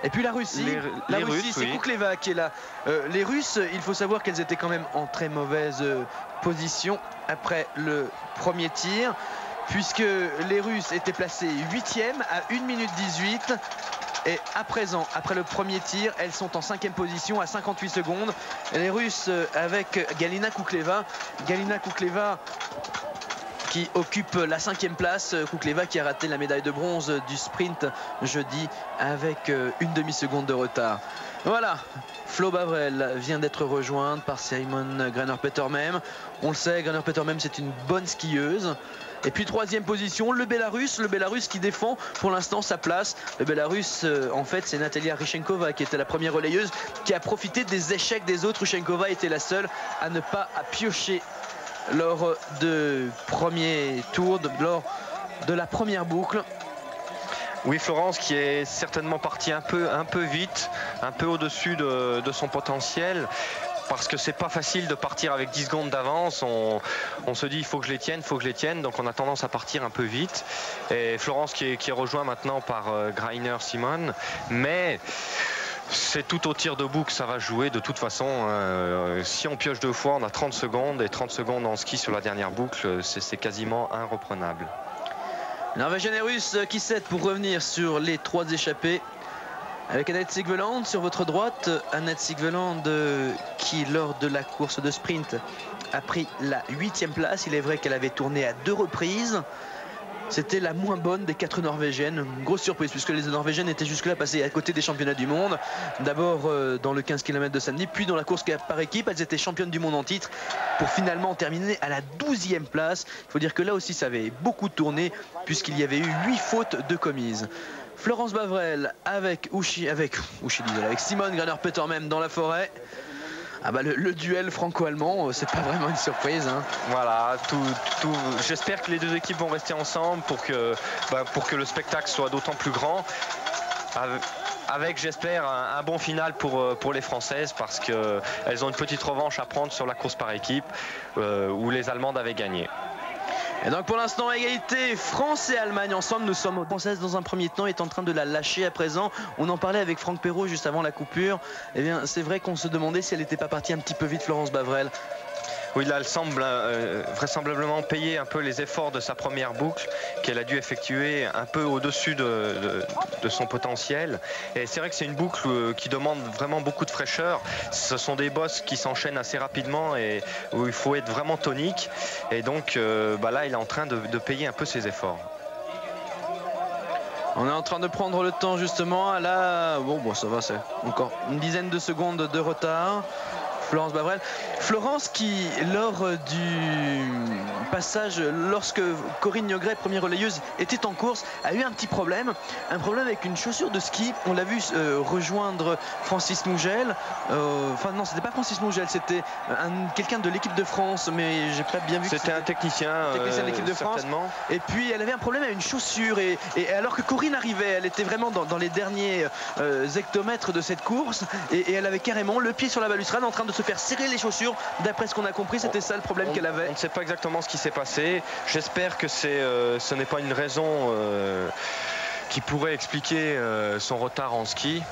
Et puis la Russie, c'est oui. Koukleva qui est là. Les Russes, il faut savoir qu'elles étaient quand même en très mauvaise position après le premier tir, puisque les Russes étaient placés 8e à 1 minute 18. Et à présent, après le premier tir, elles sont en 5e position à 58 secondes. Les Russes avec Galina Koukleva. Galina Koukleva qui occupe la 5e place. Koukleva qui a raté la médaille de bronze du sprint jeudi avec une demi-seconde de retard. Voilà, Flo Bavrel vient d'être rejointe par Simone Graner-Petermem. On le sait, Graner-Petermem c'est une bonne skieuse. Et puis 3e position, le Bélarus qui défend pour l'instant sa place. Le Bélarus, en fait, c'est Natalia Rychenkova qui était la première relayeuse, qui a profité des échecs des autres. Rychenkova était la seule à ne pas piocher lors de premier tour, lors de la première boucle. Oui, Florence qui est certainement partie un peu vite, un peu au-dessus de son potentiel. Parce que c'est pas facile de partir avec 10 secondes d'avance. On se dit il faut que je les tienne, donc on a tendance à partir un peu vite. Et Florence qui est rejoint maintenant par Greiner Simone, mais c'est tout au tir debout que ça va jouer de toute façon. Si on pioche 2 fois, on a 30 secondes et 30 secondes en ski sur la dernière boucle, c'est quasiment irreprenable. Norvégienne et Russe qui cèdent pour revenir sur les 3 échappés. Avec Annette Sigveland sur votre droite, Annette Sigveland qui lors de la course de sprint a pris la 8e place. Il est vrai qu'elle avait tourné à 2 reprises. C'était la moins bonne des 4 Norvégiennes. Une grosse surprise puisque les Norvégiennes étaient jusque-là passées à côté des championnats du monde. D'abord dans le 15 km de samedi, puis dans la course par équipe. Elles étaient championnes du monde en titre pour finalement terminer à la 12e place. Il faut dire que là aussi ça avait beaucoup tourné puisqu'il y avait eu 8 fautes de commises. Florence Bavrel avec Simone Graner-Petermem dans la forêt. Ah bah le duel franco-allemand, c'est pas vraiment une surprise. Hein. Voilà, j'espère que les 2 équipes vont rester ensemble pour que le spectacle soit d'autant plus grand. Avec j'espère un bon final pour les Françaises parce qu'elles ont une petite revanche à prendre sur la course par équipe où les Allemandes avaient gagné. Et donc pour l'instant égalité France et Allemagne ensemble. Nous sommes Française dans un premier temps est en train de la lâcher à présent. On en parlait avec Franck Perrault juste avant la coupure. Eh bien c'est vrai qu'on se demandait si elle n'était pas partie un petit peu vite, Florence Bavrel. Oui, là, elle semble vraisemblablement payer un peu les efforts de sa première boucle qu'elle a dû effectuer un peu au-dessus de son potentiel. Et c'est vrai que c'est une boucle qui demande vraiment beaucoup de fraîcheur. Ce sont des bosses qui s'enchaînent assez rapidement et où il faut être vraiment tonique. Et donc là, il est en train de payer un peu ses efforts. On est en train de prendre le temps justement. Là, bon ça va, c'est encore une dizaine de secondes de retard. Florence Bavrel. Florence qui, lors du passage, lorsque Corinne Niogret, première relayeuse, était en course, a eu un petit problème. Un problème avec une chaussure de ski. On l'a vu rejoindre Francis Mougel. Enfin non, c'était pas Francis Mougel, c'était quelqu'un de l'équipe de France, mais j'ai pas bien vu. C'était un technicien de l'équipe de France. Et puis elle avait un problème avec une chaussure. Et alors que Corinne arrivait, elle était vraiment dans les derniers hectomètres de cette course. Et elle avait carrément le pied sur la balustrade en train de se faire serrer les chaussures. D'après ce qu'on a compris, c'était ça le problème qu'elle avait. On ne sait pas exactement ce qui s'est passé. J'espère que ce n'est pas une raison qui pourrait expliquer son retard en ski.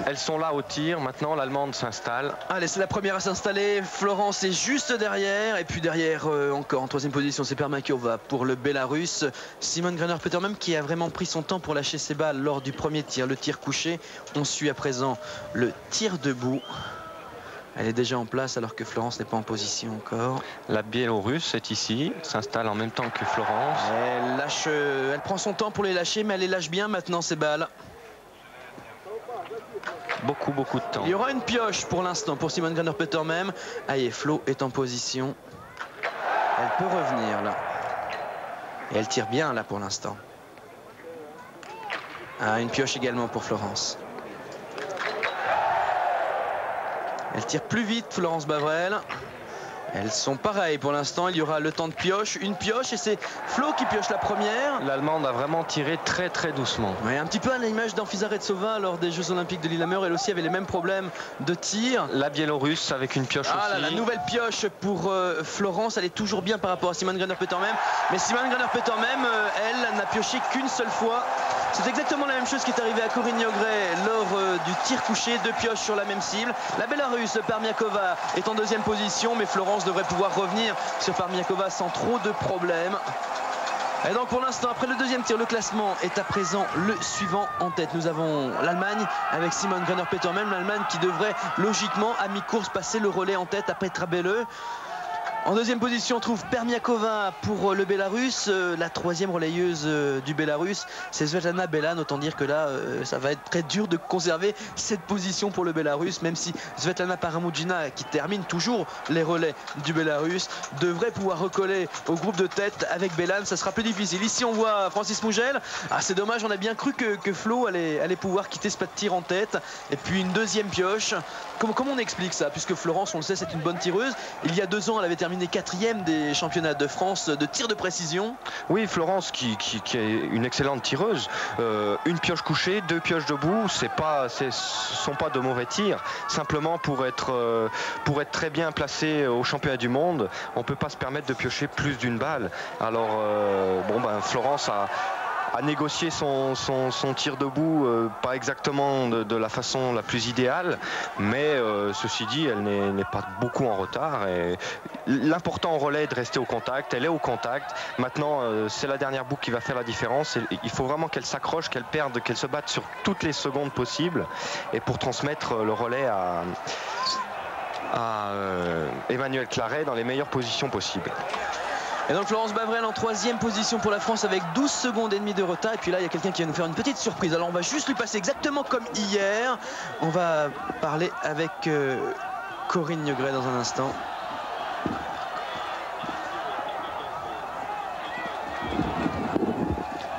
Elles sont là au tir. Maintenant, l'Allemande s'installe. Allez, c'est la première à s'installer. Florence est juste derrière. Et puis derrière, encore en 3e position, c'est Permakova pour le Bélarus. Simone Graner-Petermem qui a vraiment pris son temps pour lâcher ses balles lors du premier tir, le tir couché. On suit à présent le tir debout. Elle est déjà en place alors que Florence n'est pas en position encore. La Biélorusse est ici, s'installe en même temps que Florence. Elle prend son temps pour les lâcher, mais elle les lâche bien maintenant ces balles. Beaucoup de temps. Il y aura une pioche pour l'instant pour Simone Graner-Petermem. Aïe, Flo est en position. Elle peut revenir là. Et elle tire bien là pour l'instant. Une pioche également pour Florence. Elle tire plus vite, Florence Bavrel. Elles sont pareilles pour l'instant. Il y aura le temps de pioche. Une pioche et c'est Flo qui pioche la première. L'Allemande a vraiment tiré très doucement. Oui, un petit peu à l'image d'Anfisa-Retsova lors des Jeux Olympiques de Lillehammer. Elle aussi avait les mêmes problèmes de tir. La Biélorusse avec une pioche aussi. Là, la nouvelle pioche pour Florence. Elle est toujours bien par rapport à Simone Graner-Petermem. Mais Simone Graner-Petermem, elle n'a pioché qu'une seule fois. C'est exactement la même chose qui est arrivé à Corinne Nogret lors du tir couché, 2 pioches sur la même cible. La Bélarusse Permiakova est en deuxième position, mais Florence devrait pouvoir revenir sur Permiakova sans trop de problèmes. Et donc pour l'instant, après le deuxième tir, le classement est à présent le suivant en tête. Nous avons l'Allemagne avec Simone Graner-Petermann, l'Allemagne qui devrait logiquement à mi-course passer le relais en tête après Trabele. En deuxième position, on trouve Permiakova pour le Bélarus. La troisième relayeuse du Bélarus, c'est Svetlana Belan. Autant dire que là, ça va être très dur de conserver cette position pour le Bélarus, même si Svetlana Paramudjina, qui termine toujours les relais du Bélarus, devrait pouvoir recoller au groupe de tête avec Belan. Ça sera plus difficile. Ici, on voit Francis Mougel. Ah, c'est dommage, on a bien cru que Flo allait pouvoir quitter ce pas de tir en tête. Et puis une deuxième pioche. Comment on explique ça? Puisque Florence, on le sait, c'est une bonne tireuse. Il y a 2 ans, elle avait terminé 4e des championnats de France de tir de précision. Oui, Florence qui est une excellente tireuse. Une pioche couchée, 2 pioches debout, ce sont pas de mauvais tirs. Simplement pour être très bien placé au championnat du monde, on peut pas se permettre de piocher plus d'une balle. Alors Florence a négocié son tir debout, pas exactement de la façon la plus idéale, mais ceci dit, elle n'est pas beaucoup en retard. Et l'important en relais est de rester au contact. Elle est au contact. Maintenant, c'est la dernière boucle qui va faire la différence. Et il faut vraiment qu'elle s'accroche, qu'elle perde, qu'elle se batte sur toutes les secondes possibles, et pour transmettre le relais à Emmanuel Claret dans les meilleures positions possibles. Et donc Florence Bavrel en 3e position pour la France avec 12 secondes et demie de retard. Et puis là, il y a quelqu'un qui va nous faire une petite surprise. Alors on va juste lui passer exactement comme hier. On va parler avec Corinne Nogret dans un instant.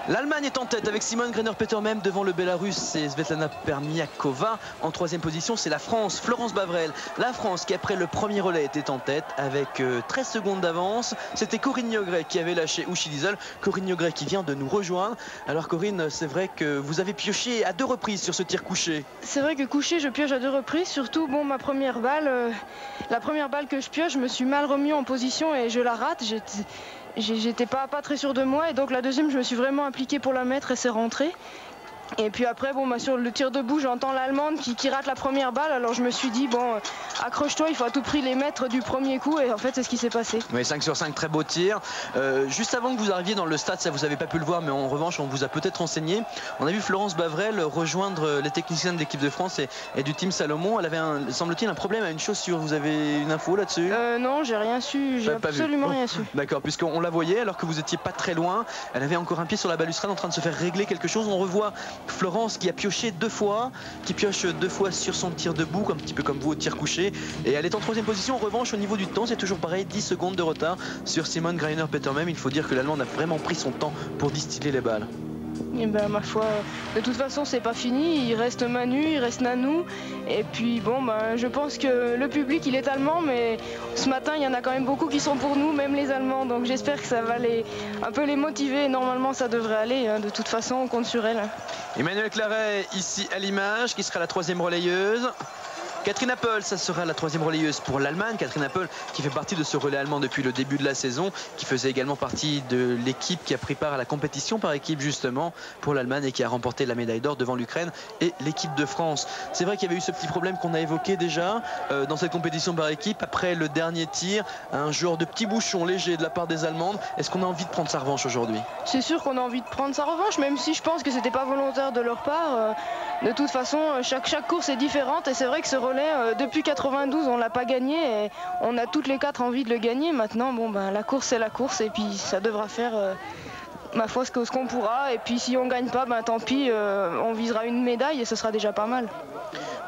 L'Allemagne est en tête avec Simone Graner-Petermann devant le Bélarus et Svetlana Permiakova. En 3e position, c'est la France, Florence Bavrel. La France qui, après le premier relais, était en tête avec 13 secondes d'avance. C'était Corinne Nogret qui avait lâché Uschi Diesel. Corinne Nogret qui vient de nous rejoindre. Alors Corinne, c'est vrai que vous avez pioché à 2 reprises sur ce tir couché. C'est vrai que couché, je pioche à 2 reprises. Surtout, la première balle que je pioche, je me suis mal remis en position et je la rate. J'étais pas très sûr de moi, et donc la deuxième je me suis vraiment impliqué pour la mettre et c'est rentré. Et puis après sur le tir debout, j'entends l'Allemande qui rate la première balle, alors je me suis dit accroche-toi, il faut à tout prix les mettre du premier coup, et en fait c'est ce qui s'est passé. Oui, 5 sur 5, très beau tir. Juste avant que vous arriviez dans le stade, ça vous avez pas pu le voir, mais en revanche on vous a peut-être renseigné. On a vu Florence Bavrel rejoindre les techniciens de l'équipe de France et du team Salomon. Elle avait semble-t-il un problème à une chaussure. Vous avez une info là-dessus? Non, j'ai rien su, j'ai absolument rien su. D'accord, puisqu'on la voyait alors que vous étiez pas très loin. Elle avait encore un pied sur la balustrade en train de se faire régler quelque chose. On revoit Florence qui a pioché 2 fois, qui pioche 2 fois sur son tir debout, un petit peu comme vous au tir couché, et elle est en 3e position. En revanche, au niveau du temps, c'est toujours pareil, 10 secondes de retard sur Simone Graner-Petermann. Il faut dire que l'Allemande a vraiment pris son temps pour distiller les balles. Et ma foi, de toute façon c'est pas fini, il reste Manu, il reste Nanou, et puis je pense que le public il est allemand, mais ce matin il y en a quand même beaucoup qui sont pour nous, même les Allemands, donc j'espère que ça va un peu les motiver, et normalement ça devrait aller, de toute façon on compte sur elle. Emmanuel Claret ici à l'image, qui sera la 3e relayeuse. Catherine Appel, ça sera la 3e relayeuse pour l'Allemagne. Catherine Appel qui fait partie de ce relais allemand depuis le début de la saison, qui faisait également partie de l'équipe qui a pris part à la compétition par équipe justement pour l'Allemagne et qui a remporté la médaille d'or devant l'Ukraine et l'équipe de France. C'est vrai qu'il y avait eu ce petit problème qu'on a évoqué déjà dans cette compétition par équipe. Après le dernier tir, un genre de petit bouchon léger de la part des Allemandes. Est-ce qu'on a envie de prendre sa revanche aujourd'hui? C'est sûr qu'on a envie de prendre sa revanche, même si je pense que c'était pas volontaire de leur part. De toute façon, chaque course est différente, et c'est vrai que ce relais, depuis 92, on l'a pas gagné, et on a toutes les 4 envie de le gagner. Maintenant, la course c'est la course, et puis ça devra faire ma foi ce qu'on pourra, et puis si on gagne pas, tant pis, on visera une médaille et ce sera déjà pas mal.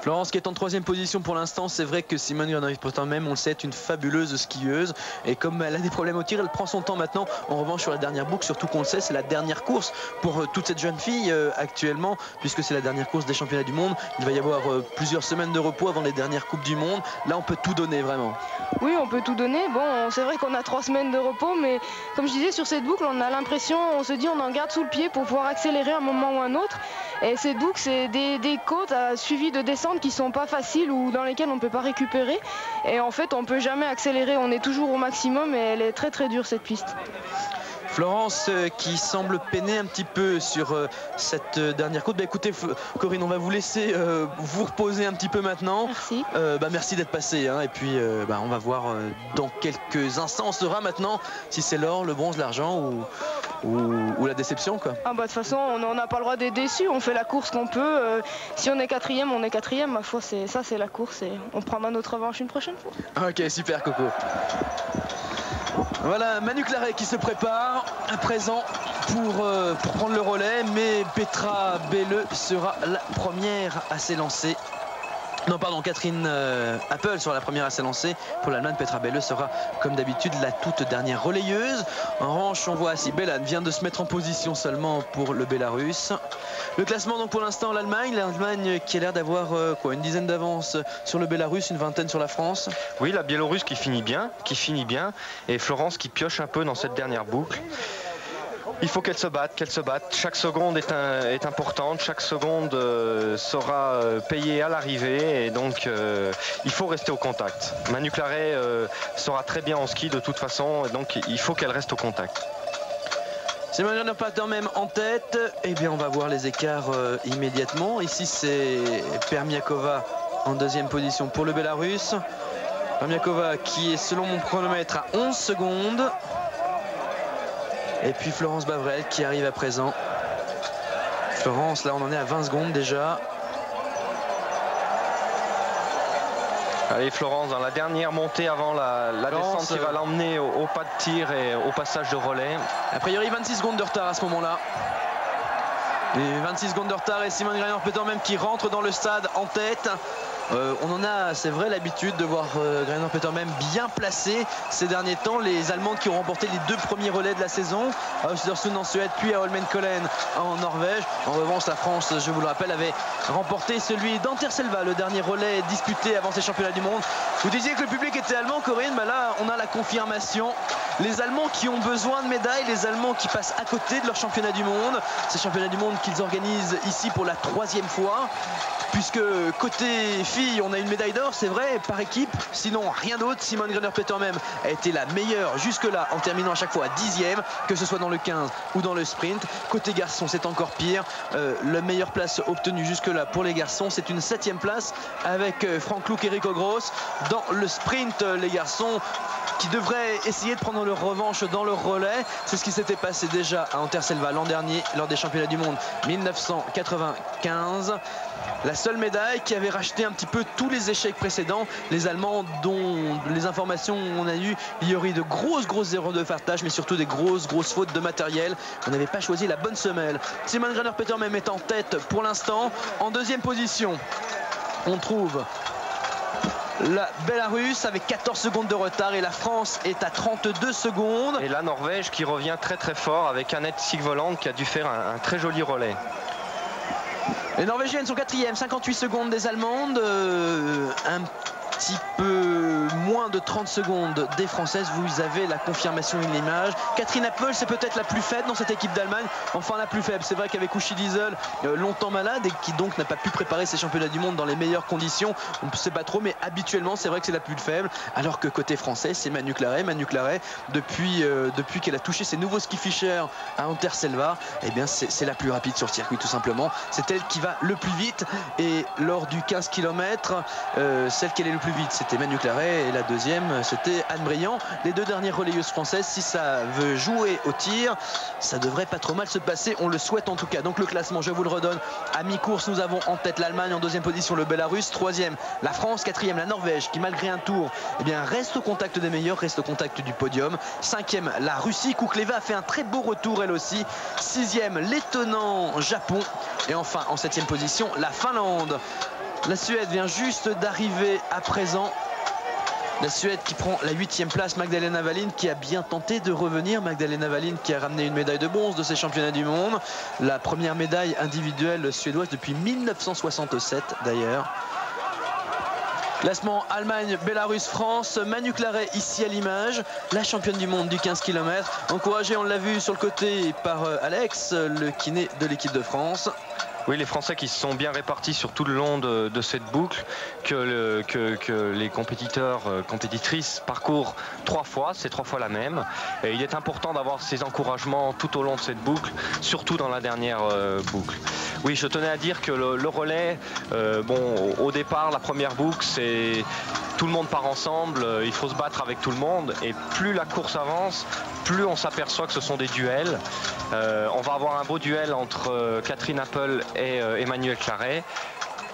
Florence qui est en 3e position pour l'instant. C'est vrai que Simone Graner-Petermann, on le sait, est une fabuleuse skieuse, et comme elle a des problèmes au tir, elle prend son temps maintenant. En revanche, sur la dernière boucle, surtout qu'on le sait, c'est la dernière course pour toute cette jeune fille actuellement, puisque c'est la dernière course des championnats du monde. Il va y avoir plusieurs semaines de repos avant les dernières coupes du monde. Là on peut tout donner vraiment. Oui, on peut tout donner. C'est vrai qu'on a 3 semaines de repos, mais comme je disais, sur cette boucle on a l'impression, on se dit on en garde sous le pied pour pouvoir accélérer un moment ou un autre. Et cette boucle, c'est des côtes suivies de descentes qui sont pas faciles ou dans lesquelles on ne peut pas récupérer. Et en fait, on ne peut jamais accélérer, on est toujours au maximum, et elle est très très dure cette piste. Florence qui semble peiner un petit peu sur cette dernière côte. Bah, écoutez Corinne, on va vous laisser vous reposer un petit peu maintenant. Merci. Merci d'être passé hein. Et puis on va voir dans quelques instants on saura maintenant si c'est l'or, le bronze, l'argent ou la déception quoi. Ah bah de toute façon on n'a pas le droit d'être déçu, on fait la course qu'on peut. Si on est quatrième, on est quatrième. Ma foi c'est la course et on prendra notre revanche une prochaine fois. Ok, super Coco. Voilà Manu Claret qui se prépare à présent pour prendre le relais, mais Petra Belle sera la première à s'élancer. Non pardon, Catherine Apple sera la première à s'élancer. Pour l'Allemagne, Petra Belle sera comme d'habitude la toute dernière relayeuse. En revanche, on voit ici Belan vient de se mettre en position seulement pour le Bélarus. Le classement donc pour l'instant l'Allemagne qui a l'air d'avoir une dizaine d'avance sur le Bélarus, une vingtaine sur la France. Oui, la Biélorusse qui finit bien, et Florence qui pioche un peu dans cette dernière boucle. Il faut qu'elle se batte, Chaque seconde est importante, chaque seconde sera payée à l'arrivée et donc il faut rester au contact. Manu Claret sera très bien en ski de toute façon, et donc il faut qu'elle reste au contact. C'est Marianne Pater même en tête. Eh bien on va voir les écarts immédiatement. Ici c'est Permiakova en deuxième position pour le Bélarus. Permiakova qui est selon mon chronomètre à 11 secondes. Et puis Florence Bavrel qui arrive à présent. Florence, là on en est à 20 secondes déjà. Allez Florence dans la dernière montée avant la descente qui va l'emmener au pas de tir et au passage de relais. A priori 26 secondes de retard à ce moment-là. Et 26 secondes de retard et Simone Greiner-Peter même qui rentre dans le stade en tête. On en a, c'est vrai, l'habitude de voir Greiner-Peter même bien placé ces derniers temps. Les Allemandes qui ont remporté les 2 premiers relais de la saison, à Östersund en Suède, puis à Holmenkollen en Norvège. En revanche, la France, je vous le rappelle, avait remporté celui d'Anterselva, le dernier relais disputé avant ces championnats du monde. Vous disiez que le public était allemand, Corinne, bah là, on a la confirmation. Les Allemands qui ont besoin de médailles, les Allemands qui passent à côté de leur championnat du monde. Ces championnats du monde qu'ils organisent ici pour la 3e fois. Puisque côté filles, on a une médaille d'or, c'est vrai, par équipe. Sinon, rien d'autre. Simone Greiner-Peter même a été la meilleure jusque-là en terminant à chaque fois 10e, que ce soit dans le 15 ou dans le sprint. Côté garçons, c'est encore pire. La meilleure place obtenue jusque-là pour les garçons, c'est une 7e place avec Frank Luuk et Rico Gross. Dans le sprint, les garçons qui devraient essayer de prendre leur revanche dans leur relais. C'est ce qui s'était passé déjà à Anterselva l'an dernier lors des championnats du monde 1995. La seule médaille qui avait racheté un petit peu tous les échecs précédents. Les Allemands, dont les informations on a eues, il y aurait de grosses erreurs de fartage, mais surtout des grosses fautes de matériel. On n'avait pas choisi la bonne semelle. Simone Greiner-Peter même est en tête pour l'instant. En deuxième position, on trouve la Bélarus avec 14 secondes de retard et la France est à 32 secondes. Et la Norvège qui revient très fort avec Annette Sigvoland qui a dû faire un très joli relais. Les Norvégiennes sont 4e, 58 secondes des Allemandes, un petit peu moins de 30 secondes des Françaises. Vous avez la confirmation de l'image. Catherine Apple, c'est peut-être la plus faible dans cette équipe d'Allemagne. Enfin la plus faible, c'est vrai qu'avec Uschi Diesel, longtemps malade et qui donc n'a pas pu préparer ses championnats du monde dans les meilleures conditions. On ne sait pas trop, mais habituellement c'est vrai que c'est la plus faible. Alors que côté français, c'est Manu Claret. Manu Claret, depuis qu'elle a touché ses nouveaux ski Fischer à Anterselva, eh bien c'est la plus rapide sur circuit tout simplement. C'est elle qui va le plus vite et lors du 15 km, celle qui allait le plus vite, c'était Manu Claret et la deuxième, c'était Anne Briand. Les 2 dernières relayeuses françaises, si ça veut jouer au tir, ça devrait pas trop mal se passer, on le souhaite en tout cas. Donc le classement, je vous le redonne. À mi-course, nous avons en tête l'Allemagne, en deuxième position le Bélarus, 3e la France, 4e la Norvège qui malgré un tour eh bien, reste au contact des meilleurs, reste au contact du podium. 5e la Russie, Kukleva a fait un très beau retour elle aussi. 6e l'étonnant Japon et enfin en 7e position la Finlande. La Suède vient juste d'arriver à présent. La Suède qui prend la 8e place. Magdalena Wallin qui a bien tenté de revenir. Magdalena Wallin qui a ramené une médaille de bronze de ces championnats du monde. La première médaille individuelle suédoise depuis 1967 d'ailleurs. Classement Allemagne, Bélarus, France. Manu Claret ici à l'image, la championne du monde du 15 km. Encouragée, on l'a vu sur le côté par Alex, le kiné de l'équipe de France. Oui, les Français qui se sont bien répartis sur tout le long de cette boucle, que les compétitrices parcourent 3 fois, c'est 3 fois la même. Et il est important d'avoir ces encouragements tout au long de cette boucle, surtout dans la dernière boucle. Oui, je tenais à dire que le relais, bon, au départ, la première boucle, c'est tout le monde part ensemble, il faut se battre avec tout le monde. Et plus la course avance, plus on s'aperçoit que ce sont des duels. On va avoir un beau duel entre Catherine Apple et Emmanuel Claret,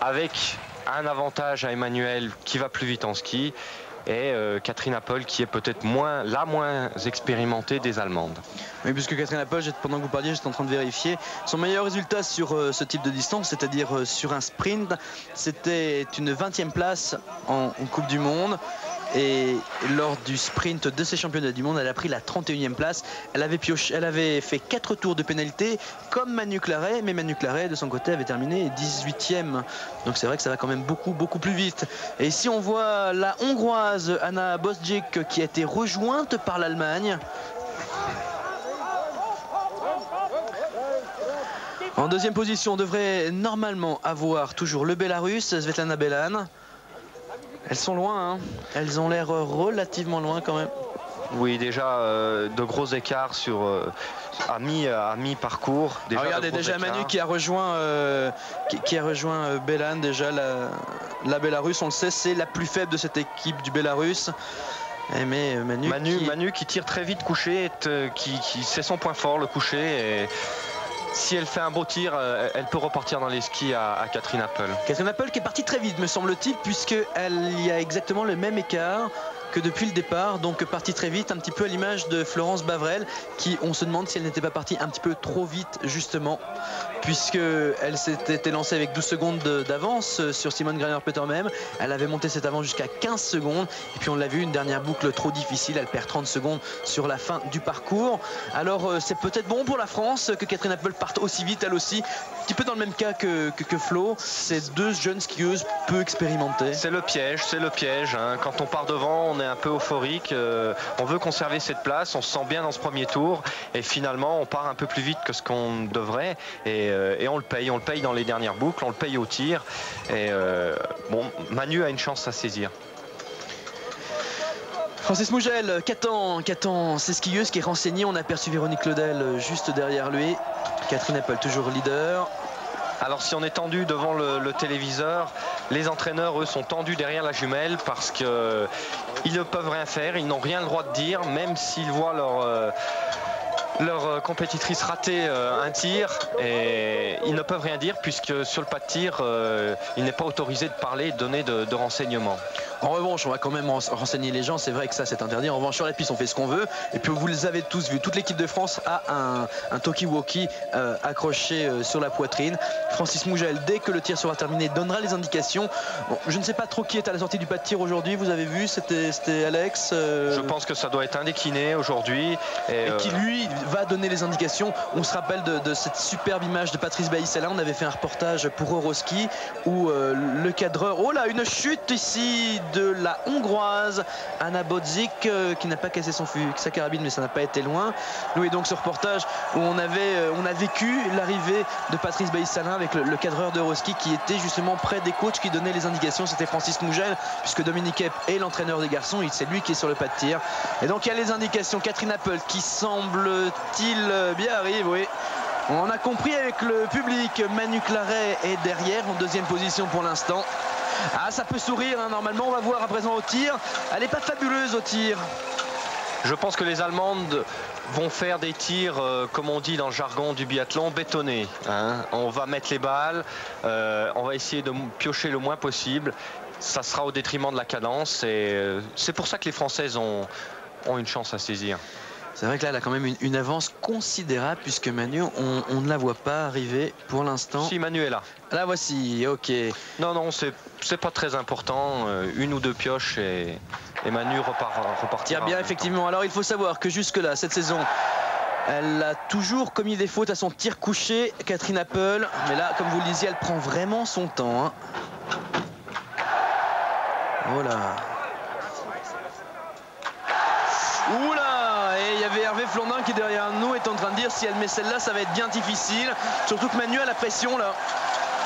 avec un avantage à Emmanuel qui va plus vite en ski, et Catherine Apple qui est peut-être la moins expérimentée des Allemandes. Oui, puisque Catherine Apple, pendant que vous parliez, j'étais en train de vérifier son meilleur résultat sur ce type de distance, c'est-à-dire sur un sprint, c'était une 20e place en Coupe du Monde. Et lors du sprint de ces championnats du monde, elle a pris la 31e place. Elle avait fait 4 tours de pénalité comme Manu Claret, mais Manu Claret de son côté avait terminé 18e. Donc c'est vrai que ça va quand même beaucoup plus vite. Et ici on voit la Hongroise Anna Bosdzik qui a été rejointe par l'Allemagne. En deuxième position, on devrait normalement avoir toujours le Bélarus, Svetlana Belan. Elles sont loin, hein. Elles ont l'air relativement loin quand même. Oui, déjà de gros écarts sur à mi-parcours. Regardez déjà Manu qui a rejoint Belan. Déjà la Bélarus, on le sait, c'est la plus faible de cette équipe du Bélarus. Mais Manu qui tire très vite couché, c'est son point fort, le couché. Et si elle fait un beau tir, elle peut repartir dans les skis à Catherine Apple. Catherine Apple qui est partie très vite, me semble-t-il, puisqu'il y a exactement le même écart que depuis le départ, donc partie très vite, un petit peu à l'image de Florence Bavrel, qui on se demande si elle n'était pas partie un petit peu trop vite justement, puisqu'elle s'était lancée avec 12 secondes d'avance sur Simone Greiner-Peter même. Elle avait monté cette avance jusqu'à 15 secondes, et puis on l'a vu, une dernière boucle trop difficile, elle perd 30 secondes sur la fin du parcours. Alors c'est peut-être bon pour la France que Catherine Apple parte aussi vite, elle aussi, un petit peu dans le même cas que Flo, c'est 2 jeunes skieuses peu expérimentées. C'est le piège, hein. Quand on part devant, on est un peu euphorique, on veut conserver cette place, on se sent bien dans ce premier tour, et finalement on part un peu plus vite que ce qu'on devrait, et on le paye dans les dernières boucles, on le paye au tir, et bon, Manu a une chance à saisir. Francis Mougel, qu'attend ces skieuses qui est renseigné. On a aperçu Véronique Claudel juste derrière lui. Catherine Apple toujours leader. Alors si on est tendu devant le téléviseur, les entraîneurs eux sont tendus derrière la jumelle parce qu'ils ne peuvent rien faire, ils n'ont rien le droit de dire, même s'ils voient leur compétitrice rater un tir, et ils ne peuvent rien dire puisque sur le pas de tir, il n'est pas autorisé de parler, de donner de renseignements. En revanche, on va quand même renseigner les gens, c'est vrai que ça c'est interdit. En revanche, sur la piste on fait ce qu'on veut, et puis vous les avez tous vus, toute l'équipe de France a un talkie-walkie accroché sur la poitrine. Francis Mougel, dès que le tir sera terminé, donnera les indications. Bon, je ne sais pas trop qui est à la sortie du pas de tir aujourd'hui, vous avez vu, c'était Alex. Je pense que ça doit être un des kinés aujourd'hui. Et qui lui va donner les indications. On se rappelle de cette superbe image de Patrice Baïsela, on avait fait un reportage pour Euroski où le cadreur, oh là, une chute ici de la Hongroise Anna Bosdzik qui n'a pas cassé sa carabine, mais ça n'a pas été loin. Nous et donc ce reportage où on a vécu l'arrivée de Patrice Baïsala avec le cadreur d'Euroski qui était justement près des coachs qui donnaient les indications. C'était Francis Mougel, puisque Dominique Epp est l'entraîneur des garçons, c'est lui qui est sur le pas de tir. Et donc il y a les indications. Catherine Apple qui semble-t-il bien arrive, oui. On a compris avec le public. Manu Claret est derrière en deuxième position pour l'instant. Ah, ça peut sourire, hein, normalement. On va voir à présent au tir. Elle n'est pas fabuleuse au tir. Je pense que les Allemandes vont faire des tirs, comme on dit dans le jargon du biathlon, bétonnés. Hein. On va mettre les balles, on va essayer de piocher le moins possible. Ça sera au détriment de la cadence, et c'est pour ça que les Françaises ont une chance à saisir. C'est vrai que là, elle a quand même une avance considérable, puisque Manu, on ne la voit pas arriver pour l'instant. Si, Manu est là. La voici, ok. Non, c'est pas très important. 1 ou 2 pioches et Manu repartira. Tire bien, effectivement. Alors, il faut savoir que jusque-là, cette saison, elle a toujours commis des fautes à son tir couché, Catherine Apple. Mais là, comme vous le disiez, elle prend vraiment son temps. Hein. Voilà. Oula! Et il y avait Hervé Flandin qui est derrière nous, étant train de dire si elle met celle-là, ça va être bien difficile. Surtout que Manu a la pression là.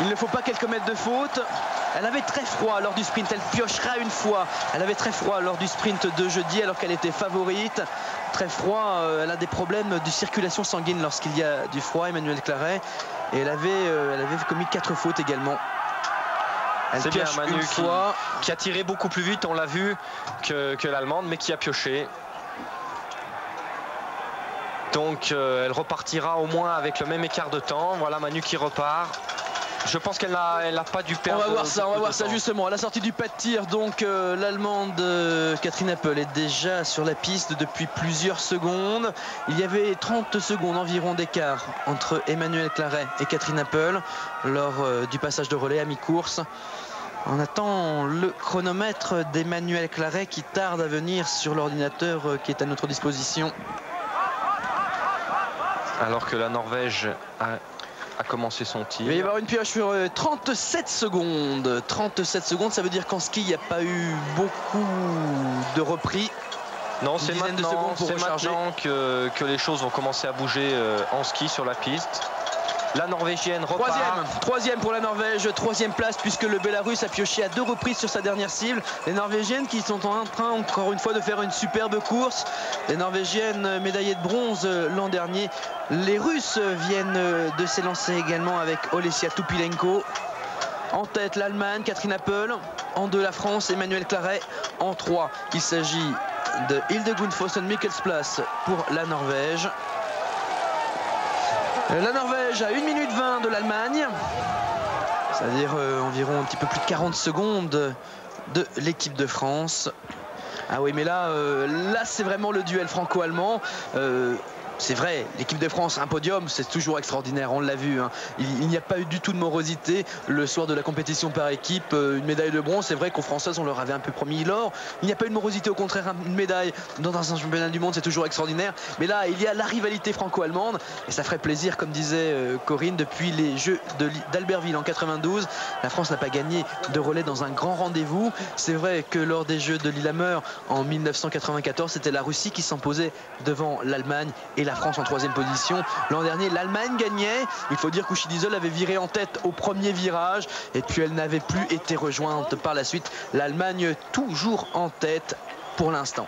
Il ne faut pas qu'elle commette de faute. Elle avait très froid lors du sprint, elle piochera une fois. Elle avait très froid lors du sprint de jeudi alors qu'elle était favorite. Très froid, elle a des problèmes de circulation sanguine lorsqu'il y a du froid, Emmanuelle Claret. Et elle avait commis 4 fautes également. C'est bien Manu qui a tiré beaucoup plus vite, on l'a vu, que l'Allemande, mais qui a pioché. Donc elle repartira au moins avec le même écart de temps. Voilà Manu qui repart. Je pense qu'elle n'a pas dû perdre. On va voir ça justement. À la sortie du pas de tir, donc l'Allemande Catherine Appel est déjà sur la piste depuis plusieurs secondes. Il y avait 30 secondes environ d'écart entre Emmanuelle Claret et Catherine Appel lors du passage de relais à mi-course. On attend le chronomètre d'Emmanuelle Claret qui tarde à venir sur l'ordinateur qui est à notre disposition. Alors que la Norvège a commencé son tir. Il va y avoir une pioche sur 37 secondes. 37 secondes, ça veut dire qu'en ski, il n'y a pas eu beaucoup de repris. Non, c'est maintenant que les choses vont commencer à bouger en ski sur la piste. La Norvégienne repart. Troisième pour la Norvège, 3e place puisque le Bélarus a pioché à 2 reprises sur sa dernière cible. Les Norvégiennes qui sont en train encore une fois de faire une superbe course. Les Norvégiennes médaillées de bronze l'an dernier. Les Russes viennent de s'élancer également avec Olesia Tupilenko. En tête l'Allemagne, Catherine Appel. En 2 la France, Emmanuelle Claret. En 3, il s'agit de Hildegunn Fossen-Mikkelsplass pour la Norvège. La Norvège à 1 minute 20 de l'Allemagne, c'est-à-dire environ un petit peu plus de 40 secondes de l'équipe de France. Ah oui, mais là c'est vraiment le duel franco-allemand. C'est vrai, l'équipe de France, un podium, c'est toujours extraordinaire, on l'a vu. Hein. Il n'y a pas eu du tout de morosité le soir de la compétition par équipe. Une médaille de bronze, c'est vrai qu'aux Françaises, on leur avait un peu promis l'or. Il n'y a pas eu de morosité, au contraire, une médaille dans un championnat du monde, c'est toujours extraordinaire. Mais là, il y a la rivalité franco-allemande, et ça ferait plaisir, comme disait Corinne, depuis les Jeux d'Albertville en 92. La France n'a pas gagné de relais dans un grand rendez-vous. C'est vrai que lors des Jeux de Lillehammer en 1994, c'était la Russie qui s'imposait devant l'Allemagne et la France en 3e position. L'an dernier, l'Allemagne gagnait. Il faut dire qu'Uschi Diesel avait viré en tête au premier virage et puis elle n'avait plus été rejointe par la suite. L'Allemagne toujours en tête pour l'instant.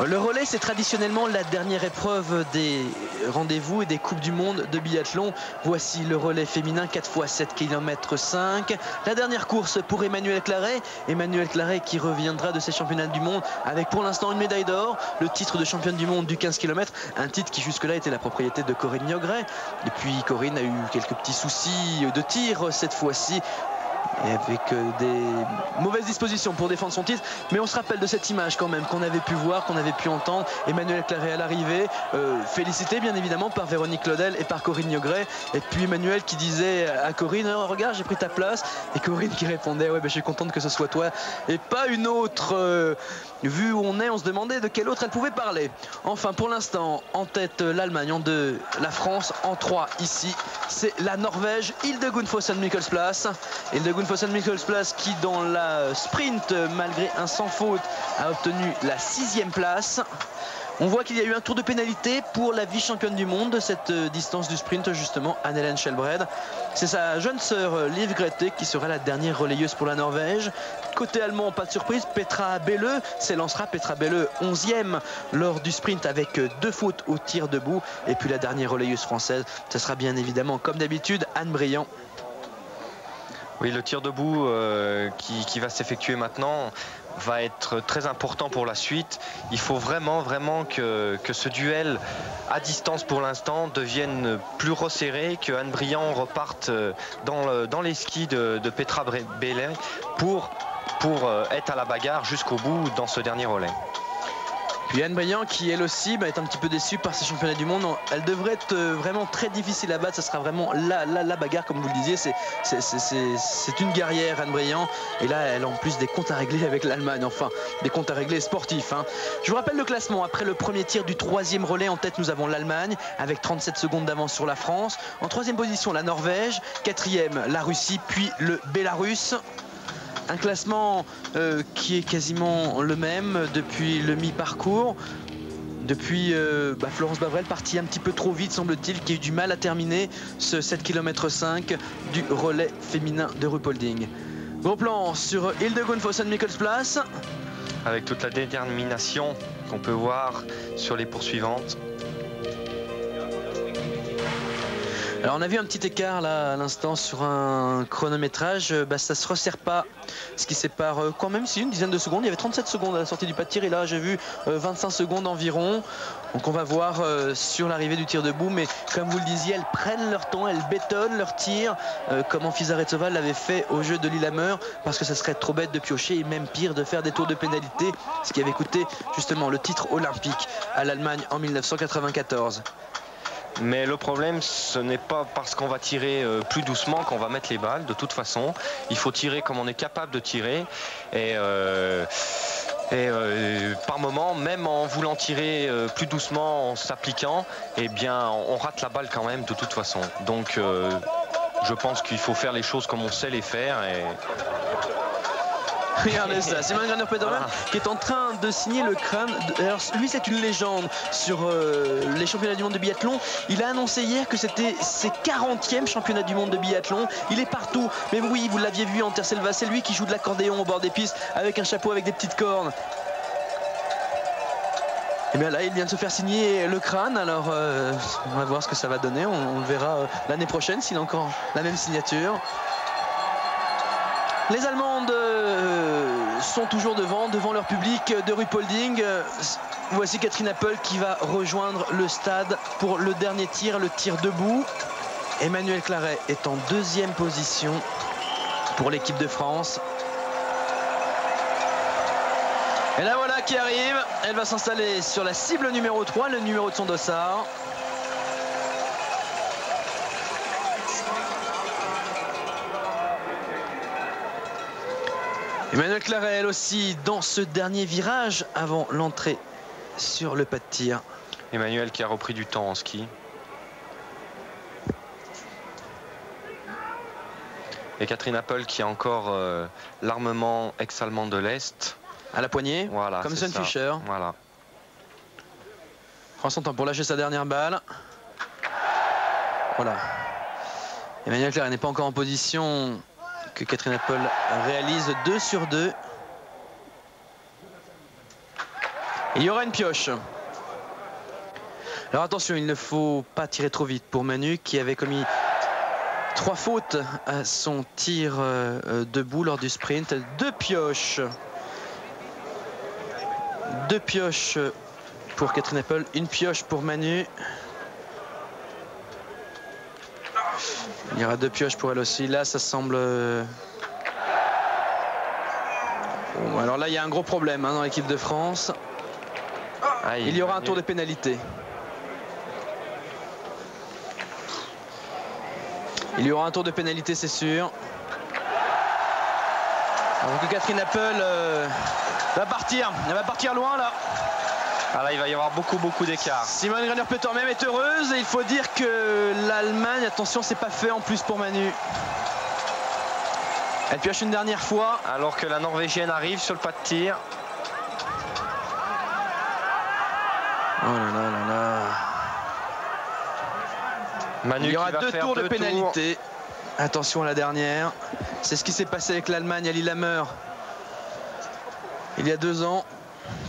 Le relais, c'est traditionnellement la dernière épreuve des rendez-vous et des Coupes du Monde de biathlon. Voici le relais féminin, 4 x 7 km 5. La dernière course pour Emmanuelle Claret. Emmanuelle Claret qui reviendra de ces championnats du monde avec pour l'instant une médaille d'or, le titre de championne du monde du 15 km. Un titre qui jusque-là était la propriété de Corinne Niogret. Et puis Corinne a eu quelques petits soucis de tir cette fois-ci. Et avec des mauvaises dispositions pour défendre son titre. Mais on se rappelle de cette image quand même qu'on avait pu voir, qu'on avait pu entendre. Emmanuelle Claret à l'arrivée, félicité bien évidemment par Véronique Claudel et par Corinne Niogret. Et puis Emmanuelle qui disait à Corinne, oh, regarde, j'ai pris ta place. Et Corinne qui répondait, ouais, ben, je suis contente que ce soit toi et pas une autre. Vu où on est, on se demandait de quelle autre elle pouvait parler. Enfin, pour l'instant, en tête l'Allemagne, en 2 la France, en 3 ici, c'est la Norvège, Hildegunn Fossen-Mikkelsplass. Hildegunn Fossen-Mikkelsplass qui dans la sprint, malgré un sans faute, a obtenu la 6e place. On voit qu'il y a eu un tour de pénalité pour la vice-championne du monde de cette distance du sprint, justement, Anne-Hélène Skjelbred. C'est sa jeune sœur Liv Grete qui sera la dernière relayeuse pour la Norvège. Côté allemand, pas de surprise, Petra Belle s'élancera. Petra Belle 11e lors du sprint avec 2 fautes au tir debout. Et puis la dernière relayeuse française, ce sera bien évidemment, comme d'habitude, Anne Briand. Oui, le tir debout qui va s'effectuer maintenant va être très important pour la suite. Il faut vraiment que ce duel à distance pour l'instant devienne plus resserré, que Anne Briand reparte dans les skis de Petra Belle pour être à la bagarre jusqu'au bout dans ce dernier relais. Puis Anne Briand qui elle aussi est un petit peu déçue par ces championnats du monde. Elle devrait être vraiment très difficile à battre. Ce sera vraiment la bagarre comme vous le disiez. C'est une guerrière Anne Briand. Et là elle a en plus des comptes à régler avec l'Allemagne. Enfin des comptes à régler sportifs. Hein. Je vous rappelle le classement. Après le premier tir du 3e relais, en tête nous avons l'Allemagne avec 37 secondes d'avance sur la France. En 3e position la Norvège. 4e la Russie puis le Bélarus. Un classement qui est quasiment le même depuis le mi-parcours. Depuis Florence Bavrel, partie un petit peu trop vite semble-t-il, qui a eu du mal à terminer ce 7 km 5 du relais féminin de Ruhpolding. Gros plan sur Hildegunn Fossen-Mikkelsplass. Avec toute la détermination qu'on peut voir sur les poursuivantes. Alors on a vu un petit écart là à l'instant sur un chronométrage, ça se resserre pas, ce qui sépare quand même si une dizaine de secondes. Il y avait 37 secondes à la sortie du pas de tir et là j'ai vu 25 secondes environ. Donc on va voir sur l'arrivée du tir debout, mais comme vous le disiez, elles prennent leur temps, elles bétonnent leur tir, comme Anfisa-Retsova l'avait fait au jeu de Lillehammer, parce que ça serait trop bête de piocher et même pire de faire des tours de pénalité, ce qui avait coûté justement le titre olympique à l'Allemagne en 1994. Mais le problème, ce n'est pas parce qu'on va tirer plus doucement qu'on va mettre les balles. De toute façon, il faut tirer comme on est capable de tirer. Et par moment, même en voulant tirer plus doucement, en s'appliquant, eh bien, on rate la balle quand même de toute façon. Donc, je pense qu'il faut faire les choses comme on sait les faire. Regardez ça, Simon Graner-Petermann qui est en train de signer le crâne. Alors lui c'est une légende sur les championnats du monde de biathlon. Il a annoncé hier que c'était ses 40e championnats du monde de biathlon. Il est partout, mais oui, vous l'aviez vu en Terselva, c'est lui qui joue de l'accordéon au bord des pistes avec un chapeau avec des petites cornes. Et bien là il vient de se faire signer le crâne, alors on va voir ce que ça va donner, on le verra l'année prochaine s'il a encore la même signature. Les Allemandes sont toujours devant leur public de Ruhpolding. Voici Catherine Appel qui va rejoindre le stade pour le dernier tir, le tir debout. Emmanuelle Claret est en deuxième position pour l'équipe de France. Et la voilà qui arrive, elle va s'installer sur la cible numéro 3, le numéro de son dossard. Emmanuelle Claret, elle aussi, dans ce dernier virage avant l'entrée sur le pas de tir. Emmanuelle qui a repris du temps en ski. Et Catherine Appel qui a encore l'armement ex-allemand de l'Est. À la poignée, voilà, comme Sven Fischer. Voilà. Prend son temps pour lâcher sa dernière balle. Voilà. Emmanuelle Claret n'est pas encore en position que Catherine Appel réalise 2 sur 2. Il y aura une pioche. Alors attention, il ne faut pas tirer trop vite pour Manu qui avait commis 3 fautes à son tir debout lors du sprint. 2 pioches. 2 pioches pour Catherine Appel, 1 pioche pour Manu. Il y aura 2 pioches pour elle aussi. Là, ça semble... Bon, alors là, il y a un gros problème dans l'équipe de France. Il y aura un tour de pénalité. Il y aura un tour de pénalité, c'est sûr. Alors que Catherine Appel va partir. Elle va partir loin, là. Ah là, il va y avoir beaucoup d'écart. Simone Graner-Petermann est heureuse et il faut dire que l'Allemagne, attention, c'est pas fait en plus pour Manu. Elle pioche une dernière fois. Alors que la Norvégienne arrive sur le pas de tir. Oh là là là là. Manu il y aura qui va 2 faire tours de 2 pénalité. Tours. Attention à la dernière. C'est ce qui s'est passé avec l'Allemagne à Lillehammer il y a 2 ans.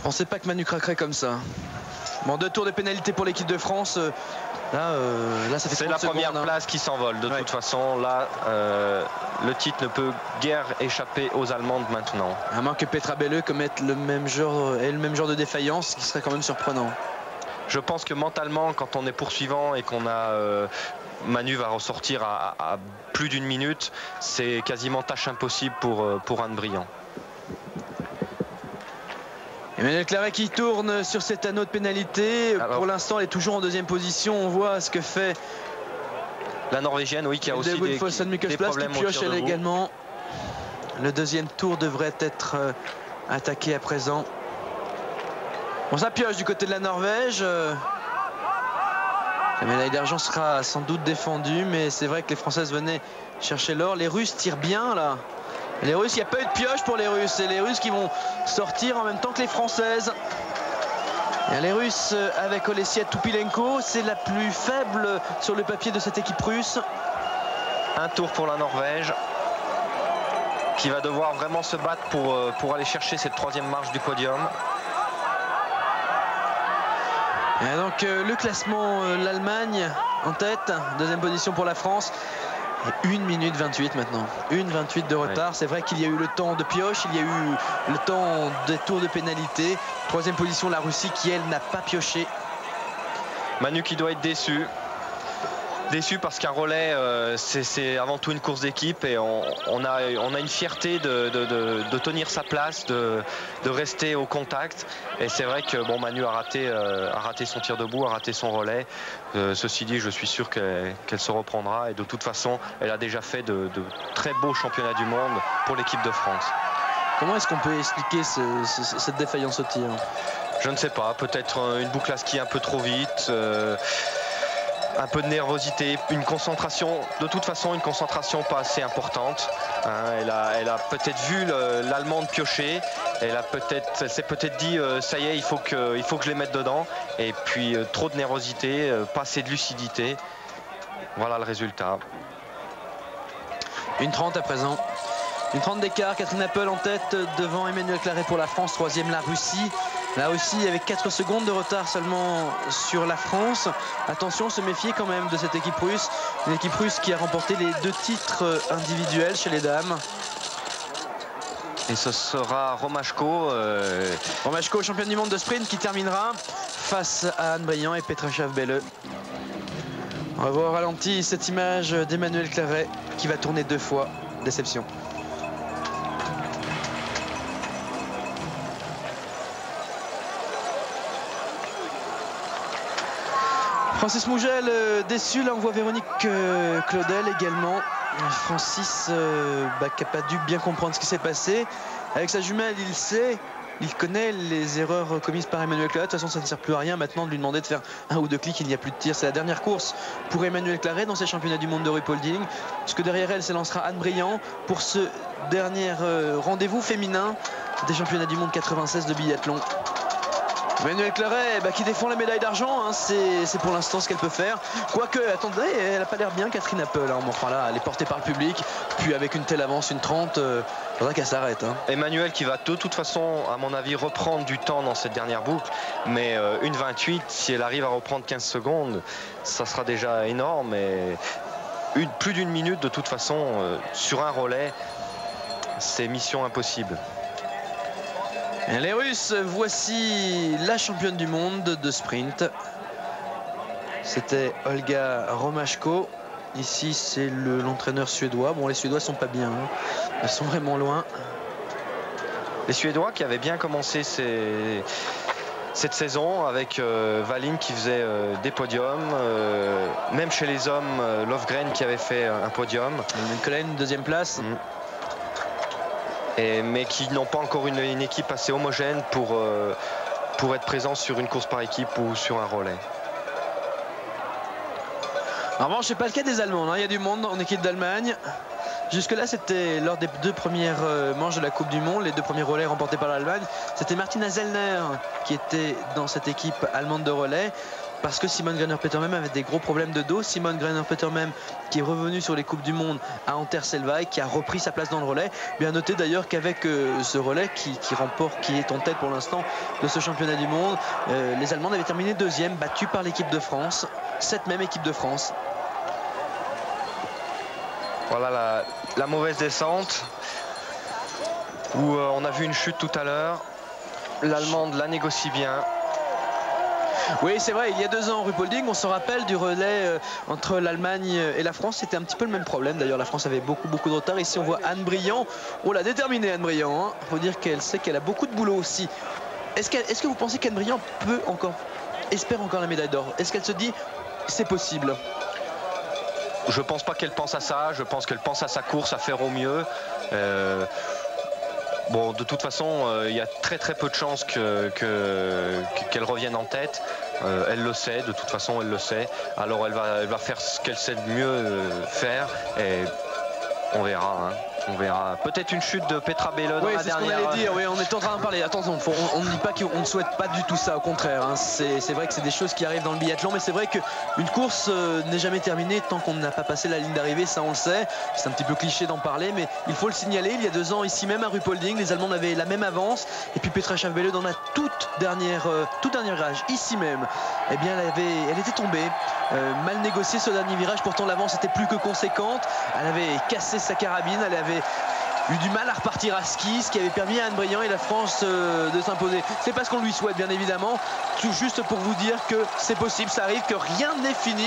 Pensez pas que Manu craquerait comme ça. Bon, 2 tours de pénalité pour l'équipe de France. Là, ça fait 30 secondes. C'est la première place qui s'envole. De toute façon, là, le titre ne peut guère échapper aux Allemandes maintenant. À moins que Petra Belle commette le même genre de défaillance, ce qui serait quand même surprenant. Je pense que mentalement, quand on est poursuivant et qu'on a... Manu va ressortir à plus d'1 minute, c'est quasiment tâche impossible pour Anne Briand. Emmanuelle Claret qui tourne sur cet anneau de pénalité. Alors, pour l'instant, elle est toujours en 2e position. On voit ce que fait la Norvégienne, oui, qui a aussi des problèmes qui pioche elle également. Le 2e tour devrait être attaqué à présent. Bon, ça pioche du côté de la Norvège. La médaille d'argent sera sans doute défendue, mais c'est vrai que les Françaises venaient chercher l'or. Les Russes tirent bien là. Les Russes, il n'y a pas eu de pioche pour les Russes. C'est les Russes qui vont sortir en même temps que les Françaises. Et les Russes avec Olesia Tupilenko, c'est la plus faible sur le papier de cette équipe russe. Un tour pour la Norvège, qui va devoir vraiment se battre pour aller chercher cette 3e marche du podium. Et donc le classement, l'Allemagne en tête, 2e position pour la France. Et 1 minute 28 maintenant, 1,28 de retard. Ouais. C'est vrai qu'il y a eu le temps de pioche, il y a eu le temps des tours de pénalité. 3e position la Russie qui elle n'a pas pioché. Manu qui doit être déçu. Déçu parce qu'un relais c'est avant tout une course d'équipe et on a une fierté de tenir sa place, de rester au contact, et c'est vrai que bon, Manu a raté son tir debout, a raté son relais. Ceci dit, je suis sûr qu'elle se reprendra, et de toute façon elle a déjà fait de très beaux championnats du monde pour l'équipe de France. Comment est-ce qu'on peut expliquer cette défaillance au tir? Je ne sais pas, peut-être une boucle à ski un peu trop vite, un peu de nervosité, une concentration, de toute façon une concentration pas assez importante. Elle a peut-être vu l'Allemande piocher, elle s'est peut-être dit ça y est, il faut que je les mette dedans, et puis trop de nervosité, pas assez de lucidité. Voilà le résultat. 1,30 à présent. 1,30 d'écart, Catherine Appel en tête devant Emmanuelle Claret pour la France, 3e la Russie. Là aussi avec 4 secondes de retard seulement sur la France. Attention, se méfier quand même de cette équipe russe. Une équipe russe qui a remporté les 2 titres individuels chez les dames. Et ce sera Romashko. Romashko, championne du monde de sprint, qui terminera face à Anne Briand et Petra Schaaf-Belle. On va voir au ralenti cette image d'Emmanuelle Claret qui va tourner 2 fois. Déception. Francis Mougel déçu, là on voit Véronique Claudel également. Francis qui n'a pas dû bien comprendre ce qui s'est passé. Avec sa jumelle, il connaît les erreurs commises par Emmanuelle Claret. De toute façon, ça ne sert plus à rien maintenant de lui demander de faire 1 ou 2 clics, il n'y a plus de tir. C'est la dernière course pour Emmanuelle Claret dans ces championnats du monde de rupolding. Parce que derrière elle s'élancera Anne Briand pour ce dernier rendez-vous féminin des championnats du monde 96 de biathlon. Emmanuelle Claret qui défend la médaille d'argent, hein, c'est pour l'instant ce qu'elle peut faire. Quoique, attendez, elle n'a pas l'air bien, Catherine Appel. Hein. Enfin là, elle est portée par le public. Puis avec une telle avance, 1,30, faudra qu'elle s'arrête. Hein. Emmanuelle qui va de toute façon, à mon avis, reprendre du temps dans cette dernière boucle. Mais 1,28, si elle arrive à reprendre 15 secondes, ça sera déjà énorme. Et plus d'1 minute de toute façon sur un relais, c'est mission impossible. Et les Russes, voici la championne du monde de sprint. C'était Olga Romashko. Ici, c'est l'entraîneur suédois. Bon, les Suédois sont pas bien. Hein. Ils sont vraiment loin. Les Suédois qui avaient bien commencé cette saison avec Wallin qui faisait des podiums. Même chez les hommes, Lofgren qui avait fait un podium. Collen, 2e place. Mais qui n'ont pas encore une équipe assez homogène pour être présent sur une course par équipe ou sur un relais. En revanche, c'est pas le cas des Allemands. Hein. Il y a du monde en équipe d'Allemagne. Jusque-là, c'était lors des 2 premières manches de la Coupe du Monde, les 2 premiers relais remportés par l'Allemagne. C'était Martina Zellner qui était dans cette équipe allemande de relais. Parce que Simone Greiner-Petermann avait des gros problèmes de dos. Simone Greiner-Petermann qui est revenue sur les Coupes du Monde à Anterselvaï, qui a repris sa place dans le relais. Bien noté d'ailleurs qu'avec ce relais qui est en tête pour l'instant de ce championnat du monde, les Allemandes avaient terminé 2e, battues par l'équipe de France, cette même équipe de France. Voilà la mauvaise descente où on a vu une chute tout à l'heure. L'Allemande la négocie bien. Oui, c'est vrai, il y a 2 ans en rupolding, on se rappelle du relais entre l'Allemagne et la France. C'était un petit peu le même problème. D'ailleurs, la France avait beaucoup de retard. Ici, on voit Anne Briand. Oh, la déterminée Anne Briand. Hein. Faut dire qu'elle sait qu'elle a beaucoup de boulot aussi. Est-ce que vous pensez qu'Anne Briand espère encore la médaille d'or? Est-ce qu'elle se dit, c'est possible? Je pense pas qu'elle pense à ça. Je pense qu'elle pense à sa course, à faire au mieux. Bon, de toute façon, il y a très peu de chances qu'elle revienne en tête. Elle le sait, de toute façon, elle le sait. Alors elle va faire ce qu'elle sait de mieux faire et on verra. Hein. On verra. Peut-être une chute de Petra Belo dans la c'est ce qu'on dernière. allait dire. Oui, on est en train de parler. Attention, on ne dit pas qu'on ne souhaite pas du tout ça. Au contraire, hein. C'est vrai que c'est des choses qui arrivent dans le biathlon, mais c'est vrai qu'une course n'est jamais terminée tant qu'on n'a pas passé la ligne d'arrivée. Ça, on le sait. C'est un petit peu cliché d'en parler, mais il faut le signaler. Il y a 2 ans, ici même à Ruhpolding, les Allemands avaient la même avance. Et puis Petra Schaaf-Belle, dans la tout dernier virage, ici même, eh bien, elle était tombée. Mal négocié ce dernier virage. Pourtant, l'avance était plus que conséquente. Elle avait cassé sa carabine. Elle avait eu du mal à repartir à ski, ce qui avait permis à Anne Brillant et la France de s'imposer. C'est pas ce qu'on lui souhaite, bien évidemment. Tout juste pour vous dire que c'est possible, ça arrive, que rien n'est fini.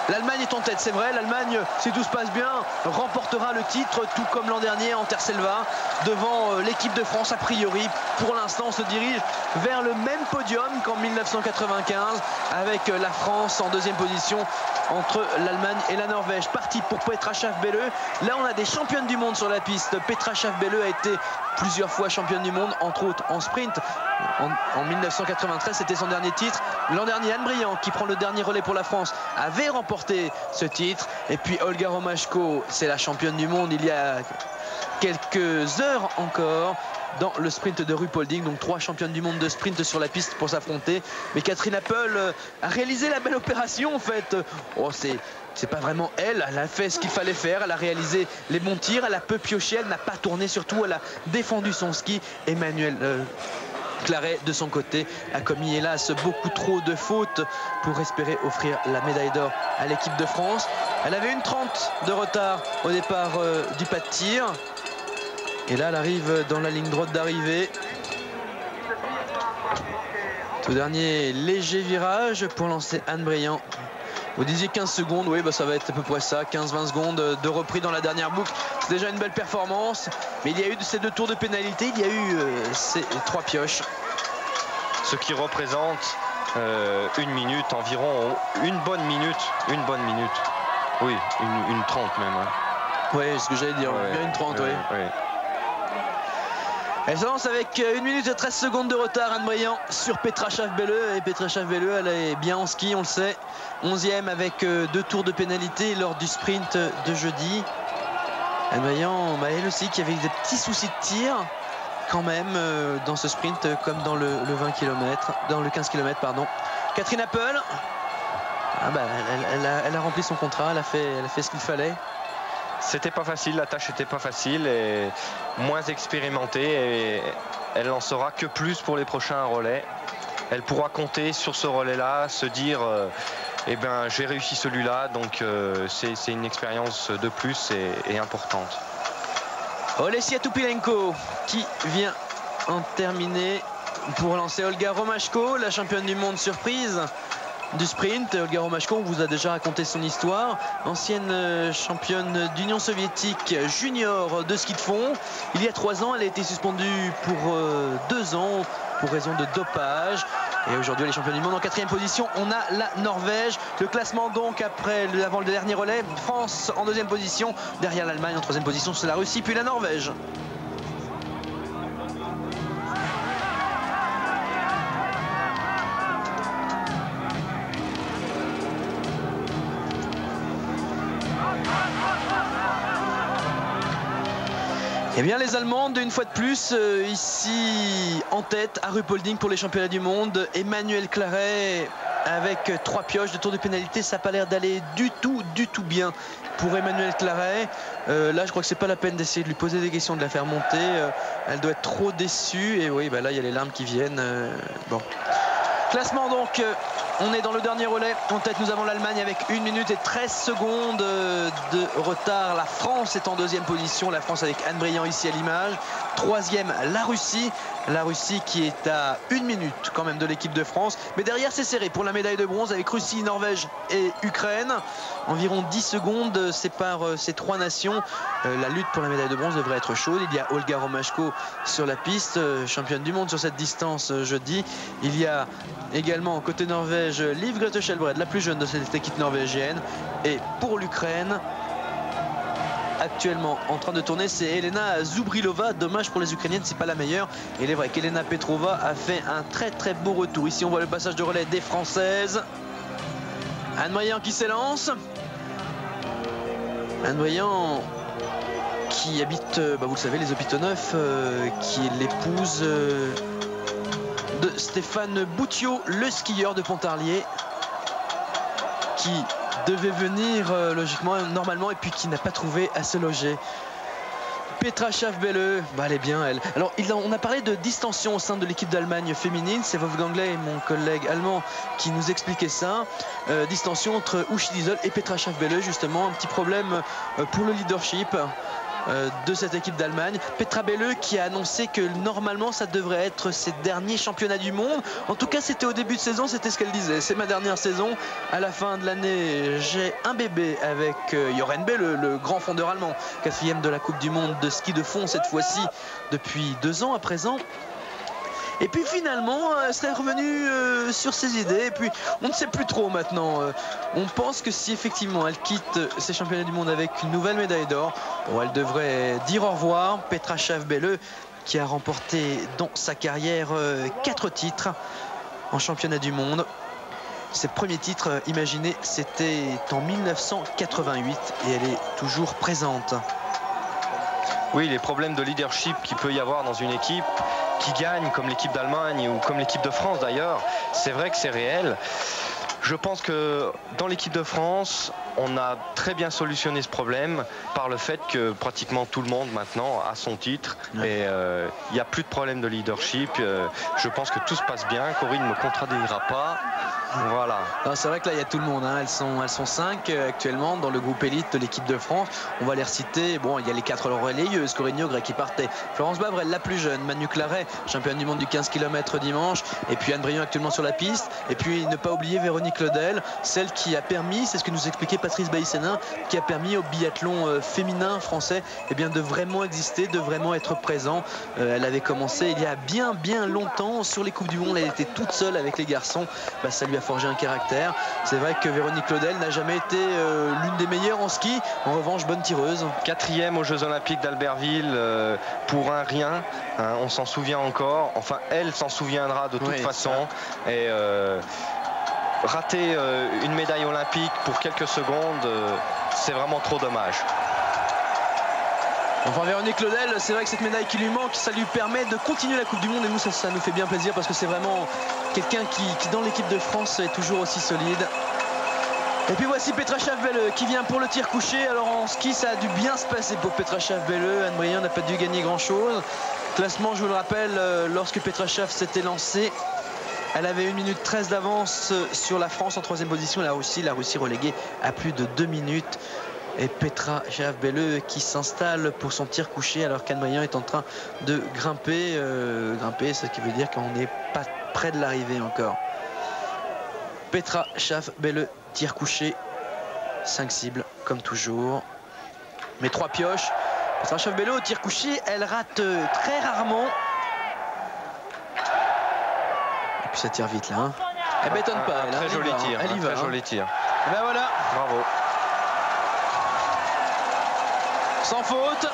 L'Allemagne est en tête, c'est vrai. L'Allemagne, si tout se passe bien, remportera le titre, tout comme l'an dernier en Terre-Selva, devant l'équipe de France. A priori, pour l'instant, on se dirige vers le même podium qu'en 1995, avec la France en 2e position entre l'Allemagne et la Norvège. Parti pour Petra Schaaf-Belle. Là, on a des championnes du monde sur la piste. Petra Schaaf-Belle a été plusieurs fois championne du monde, entre autres en sprint. En 1993, c'était son dernier titre. L'an dernier, Anne Brillant, qui prend le dernier relais pour la France, avait remporté ce titre. Et puis Olga Romashko, c'est la championne du monde il y a quelques heures encore dans le sprint de Ruhpolding. Donc 3 championnes du monde de sprint sur la piste pour s'affronter. Mais Catherine Appel a réalisé la belle opération en fait. Oh, c'est pas vraiment elle a fait ce qu'il fallait faire. Elle a réalisé les bons tirs, elle a peu pioché, elle n'a pas tourné, surtout elle a défendu son ski. Emmanuel Claret, de son côté, a commis hélas beaucoup trop de fautes pour espérer offrir la médaille d'or à l'équipe de France. Elle avait une 30 de retard au départ du pas de tir. Et là, elle arrive dans la ligne droite d'arrivée. Tout dernier léger virage pour lancer Anne Brillant. Vous disiez 15 secondes, oui, bah ça va être à peu près ça, 15-20 secondes de repris dans la dernière boucle. C'est déjà une belle performance, mais il y a eu ces 2 tours de pénalité, il y a eu ces 3 pioches. Ce qui représente 1 minute environ, une bonne minute. Oui, une 30 même. Hein. Oui, c'est ce que j'allais dire, bien une 30, oui. Elle se lance avec 1 minute et 13 secondes de retard, Anne Brillant, sur Petra Schaaf-Belle. Et Petra Schaaf-Belle, elle est bien en ski, on le sait. 11e avec 2 tours de pénalité lors du sprint de jeudi. Anne Brillant, elle aussi, qui avait des petits soucis de tir quand même dans ce sprint, comme dans le 20 km, dans le 15 km, pardon. Catherine Appel, elle a rempli son contrat, elle a fait ce qu'il fallait. C'était pas facile, la tâche était pas facile et moins expérimentée, et elle n'en saura que plus pour les prochains relais. Elle pourra compter sur ce relais-là, se dire eh ben j'ai réussi celui-là, donc c'est une expérience de plus et importante. Olesia Tupilenko qui vient en terminer pour lancer Olga Romashko, la championne du monde surprise du sprint. Olga Romashko, on vous a déjà raconté son histoire, ancienne championne d'Union soviétique junior de ski de fond. Il y a 3 ans, elle a été suspendue pour 2 ans pour raison de dopage. Et aujourd'hui, elle est championne du monde en 4e position. On a la Norvège. Le classement donc avant le dernier relais. France en 2e position. Derrière l'Allemagne en 3e position, c'est la Russie, puis la Norvège. Eh bien, les Allemandes, une fois de plus, ici en tête à Ruhpolding pour les championnats du monde. Emmanuel Claret avec 3 pioches de tour de pénalité. Ça n'a pas l'air d'aller du tout bien pour Emmanuel Claret. Là, je crois que c'est pas la peine d'essayer de lui poser des questions, de la faire monter. Elle doit être trop déçue. Et oui, là, il y a les larmes qui viennent. Bon. Classement donc, on est dans le dernier relais. En tête, nous avons l'Allemagne avec 1 minute et 13 secondes de retard. La France est en 2e position. La France avec Anne Brillant ici à l'image. 3e, la Russie. La Russie qui est à 1 minute quand même de l'équipe de France. Mais derrière, c'est serré pour la médaille de bronze avec Russie, Norvège et Ukraine. Environ 10 secondes séparent ces 3 nations. La lutte pour la médaille de bronze devrait être chaude. Il y a Olga Romashko sur la piste, championne du monde sur cette distance jeudi. Il y a également côté Norvège Liv Grete Skjelbred, la plus jeune de cette équipe norvégienne. Et pour l'Ukraine, actuellement en train de tourner, c'est Elena Zubrilova. Dommage pour les Ukrainiennes, c'est pas la meilleure. Et il est vrai qu'Elena Petrova a fait un très beau retour. Ici on voit le passage de relais des Françaises. Anne Brillant qui s'élance. Anne Brillant qui habite, vous le savez, les Hôpitaux Neufs, qui est l'épouse de Stéphane Boutiot, le skieur de Pontarlier, qui devait venir logiquement, normalement, et puis qui n'a pas trouvé à se loger. Petra Schaaf-Belle, elle est bien elle. Alors on a parlé de distension au sein de l'équipe d'Allemagne féminine, c'est Wolfgang Ley, mon collègue allemand, qui nous expliquait ça. Distension entre Uschi Diesel et Petra Schaaf-Belle, justement, un petit problème pour le leadership de cette équipe d'Allemagne. Petra Belle qui a annoncé que normalement ça devrait être ses derniers championnats du monde. En tout cas c'était au début de saison, c'était ce qu'elle disait. C'est ma dernière saison. À la fin de l'année, j'ai un bébé avec Jochen Belle, le grand fondeur allemand, 4e de la Coupe du Monde de ski de fond cette fois-ci depuis 2 ans à présent. Et puis finalement, elle serait revenue sur ses idées. Et puis, on ne sait plus trop maintenant. On pense que si effectivement elle quitte ces championnats du monde avec une nouvelle médaille d'or, elle devrait dire au revoir. Petra Schaaf-Belle, qui a remporté dans sa carrière 4 titres en championnat du monde. Ses premiers titres, imaginez, c'était en 1988 et elle est toujours présente. Oui, les problèmes de leadership qu'il peut y avoir dans une équipe qui gagne, comme l'équipe d'Allemagne ou comme l'équipe de France d'ailleurs, c'est vrai que c'est réel. Je pense que dans l'équipe de France, on a très bien solutionné ce problème par le fait que pratiquement tout le monde maintenant a son titre et il n'y a plus de problème de leadership. Je pense que tout se passe bien. Corinne ne me contredira pas. Voilà. C'est vrai que là il y a tout le monde, hein. Elles sont 5 actuellement dans le groupe élite de l'équipe de France. On va les reciter. Bon, il y a les 4 relayeuses, Corinne Yogre qui partait, Florence Bavrel la plus jeune, Manu Claret, championne du monde du 15 km dimanche, et puis Anne Briand actuellement sur la piste, et puis ne pas oublier Véronique Claudel, celle qui a permis, c'est ce que nous expliquait Patrice Baïsénin, qui a permis au biathlon féminin français de vraiment exister, de vraiment être présent. Elle avait commencé il y a bien longtemps sur les Coupes du Monde, elle était toute seule avec les garçons. Ça lui a forgé un caractère. C'est vrai que Véronique Claudel n'a jamais été l'une des meilleures en ski. En revanche, bonne tireuse. 4e aux Jeux Olympiques d'Albertville pour un rien. Hein, on s'en souvient encore. Enfin, elle s'en souviendra de toute façon. Et rater une médaille olympique pour quelques secondes, c'est vraiment trop dommage. Enfin, Véronique Claudel, c'est vrai que cette médaille qui lui manque, ça lui permet de continuer la Coupe du Monde, et nous ça nous fait bien plaisir parce que c'est vraiment quelqu'un qui dans l'équipe de France est toujours aussi solide. Et puis voici Petra Schaaf-Belle qui vient pour le tir couché. Alors en ski ça a dû bien se passer pour Petra Schaaf-Belle. Anne Briand n'a pas dû gagner grand chose. Classement, je vous le rappelle, lorsque Petra Schaaf s'était lancée, elle avait 1 minute 13 d'avance sur la France en 3e position. La Russie reléguée à plus de 2 minutes. Et Petra Schaaf-Belle qui s'installe pour son tir couché alors qu'Anne Briand est en train de grimper. Ce qui veut dire qu'on n'est pas près de l'arrivée encore. Petra Schaaf-Belle, tir couché, 5 cibles comme toujours. Mais 3 pioches. Petra Schaaf-Belle au tir couché, elle rate très rarement. Et puis ça tire vite là. Hein. Elle m'étonne pas. Très joli tir. Elle y va. Très joli tir. Et ben voilà. Bravo. Sans faute.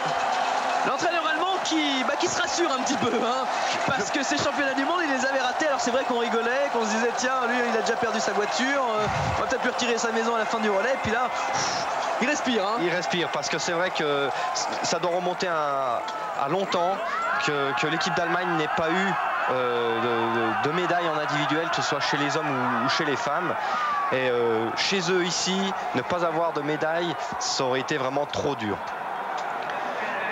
L'entraîneur allemand qui se rassure un petit peu, hein, parce que ces championnats du monde il les avait ratés. Alors c'est vrai qu'on rigolait, qu'on se disait tiens lui il a déjà perdu sa voiture, on va peut-être plus retirer sa maison à la fin du relais. Et puis là il respire, hein. Il respire parce que c'est vrai que ça doit remonter à longtemps que l'équipe d'Allemagne n'ait pas eu de médailles en individuel, que ce soit chez les hommes ou chez les femmes. Et chez eux ici, ne pas avoir de médaille, ça aurait été vraiment trop dur.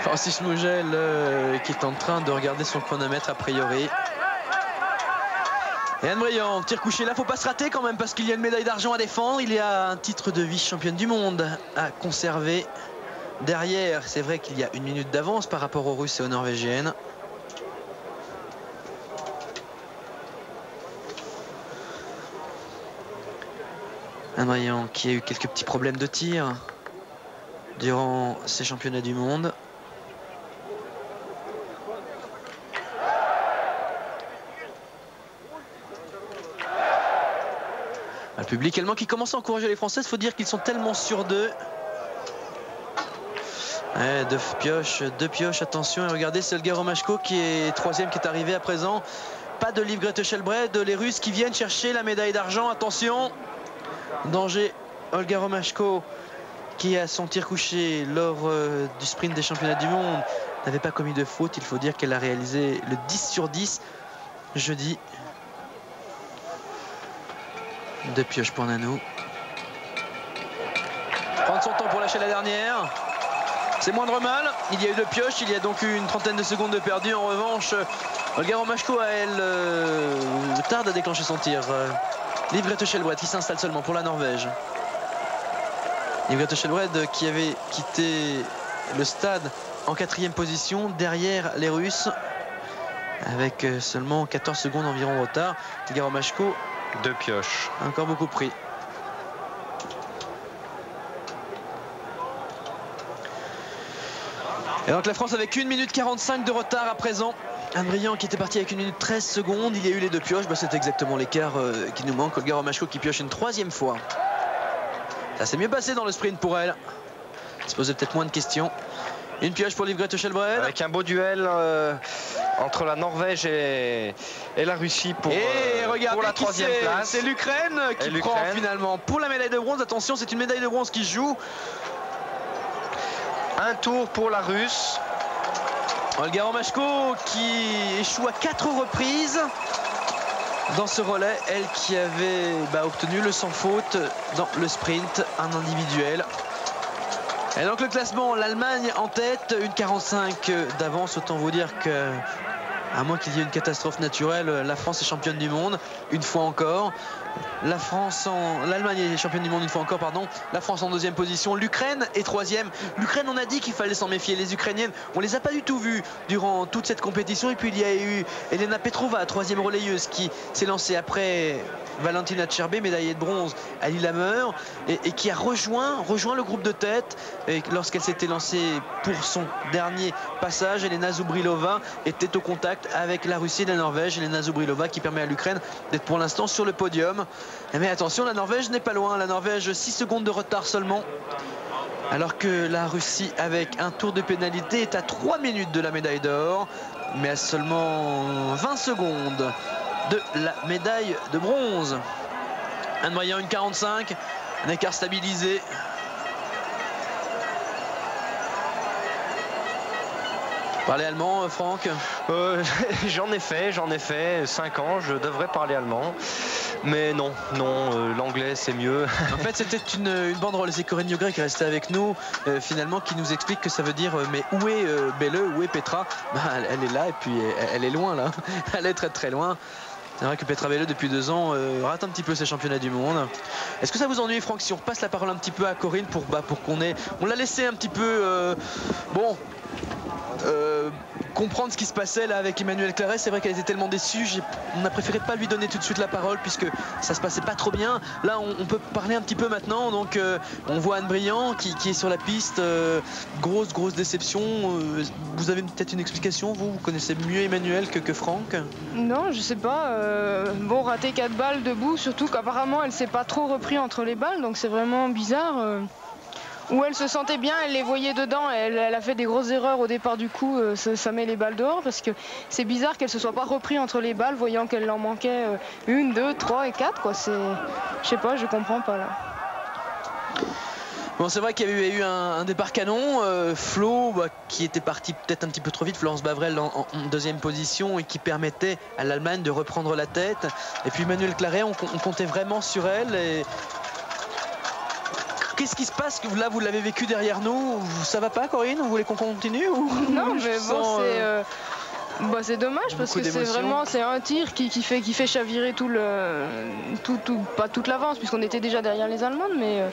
Francis Mougel qui est en train de regarder son chronomètre a priori. Et Anne Briand, tir couché là, faut pas se rater quand même parce qu'il y a une médaille d'argent à défendre. Il y a un titre de vice-championne du monde à conserver. Derrière, c'est vrai qu'il y a 1 minute d'avance par rapport aux Russes et aux Norvégiennes. Anne Briand qui a eu quelques petits problèmes de tir durant ces championnats du monde. Le public allemand qui commence à encourager les Françaises. Il faut dire qu'ils sont tellement sûrs d'eux. Ouais, 2 pioches, attention. Et regardez, c'est Olga Romashko qui est 3e, qui est arrivé à présent. Pas de Liv Grete Shelbred. Les Russes qui viennent chercher la médaille d'argent. Attention. Danger. Olga Romashko qui a son tir couché lors du sprint des championnats du monde, n'avait pas commis de faute. Il faut dire qu'elle a réalisé le 10 sur 10 jeudi. 2 pioches pour Nanou. Prendre son temps pour lâcher la dernière. C'est moindre mal. Il y a eu 2 pioches. Il y a donc eu une trentaine de secondes de perdu. En revanche, Olga Romashko, elle tarde à déclencher son tir. Liv Grete Skjelbred qui s'installe seulement pour la Norvège. Liv Grete Skjelbred qui avait quitté le stade en 4e position derrière les Russes avec seulement 14 secondes environ de retard. Olga Romashko, 2 pioches. Encore beaucoup pris. Et donc la France avec 1 minute 45 de retard à présent. Anne Brillant qui était parti avec 1 minute 13 secondes. Il y a eu les 2 pioches. Bah, c'est exactement l'écart qui nous manque. Olga Romashko qui pioche une 3e fois. Ça s'est mieux passé dans le sprint pour elle. Elle se posait peut-être moins de questions. Une pioche pour Liv Grete Skjelbred. Avec un beau duel entre la Norvège et la Russie pour la 3e place. C'est l'Ukraine qui prend finalement pour la médaille de bronze. Attention, c'est une médaille de bronze qui joue. Un tour pour la Russe. Olga Romashko qui échoue à 4 reprises dans ce relais. Elle qui avait obtenu le sans faute dans le sprint, un individuel. Et donc le classement, l'Allemagne en tête, une 45 d'avance. Autant vous dire que, à moins qu'il y ait une catastrophe naturelle, la France est championne du monde une fois encore. L'Allemagne est championne du monde une fois encore, pardon. La France en 2e position, l'Ukraine est 3e. L'Ukraine, on a dit qu'il fallait s'en méfier. Les Ukrainiennes, on les a pas du tout vues durant toute cette compétition. Et puis il y a eu Elena Petrova, 3e relayeuse, qui s'est lancée après Valentina Tcherbet, médaillée de bronze à Lillehammer, et qui a rejoint le groupe de tête. Et lorsqu'elle s'était lancée pour son dernier passage, Elena Zubrilova était au contact avec la Russie et la Norvège. Elena Zubrilova qui permet à l'Ukraine d'être pour l'instant sur le podium. Mais attention, la Norvège n'est pas loin. La Norvège, 6 secondes de retard seulement. Alors que la Russie, avec un tour de pénalité, est à 3 minutes de la médaille d'or. Mais à seulement 20 secondes de la médaille de bronze. Anne Brillant, une 45. Un écart stabilisé. Parler allemand, Franck? J'en ai fait 5 ans, je devrais parler allemand. Mais non, l'anglais c'est mieux. En fait c'était une banderole, c'est Corinne Yogret qui est restée avec nous finalement, qui nous explique que ça veut dire mais où est Belle, où est Petra? Elle est là et puis elle est loin là, elle est très très loin. C'est vrai que Petra Belle depuis 2 ans rate un petit peu ses championnats du monde. Est-ce que ça vous ennuie, Franck, si on repasse la parole un petit peu à Corinne pour qu'on ait... On l'a laissé un petit peu... comprendre ce qui se passait là avec Emmanuelle Claret. C'est vrai qu'elle était tellement déçue, on a préféré pas lui donner tout de suite la parole puisque ça se passait pas trop bien. Là on peut parler un petit peu maintenant. Donc on voit Anne Brillant qui est sur la piste. Grosse déception. Vous avez peut-être une explication, vous connaissez mieux Emmanuelle que Franck? Non, je sais pas. Bon, rater 4 balles debout, surtout qu'apparemment elle s'est pas trop repris entre les balles, donc c'est vraiment bizarre. Où elle se sentait bien, elle les voyait dedans, elle a fait des grosses erreurs au départ du coup, ça met les balles dehors parce que c'est bizarre qu'elle se soit pas repris entre les balles voyant qu'elle en manquait 1, 2, 3 et 4 quoi. Je sais pas, je comprends pas là. Bon, c'est vrai qu'il y avait eu un départ canon. Flo qui était parti peut-être un petit peu trop vite, Florence Bavrel en 2e position et qui permettait à l'Allemagne de reprendre la tête. Et puis Emmanuelle Claret, on comptait vraiment sur elle. Qu'est-ce qui se passe? Là, vous l'avez vécu derrière nous. Ça va pas, Corinne? Vous voulez qu'on continue ou... Non, mais bon, c'est dommage parce que c'est un tir qui fait chavirer pas toute l'avance puisqu'on était déjà derrière les Allemandes, mais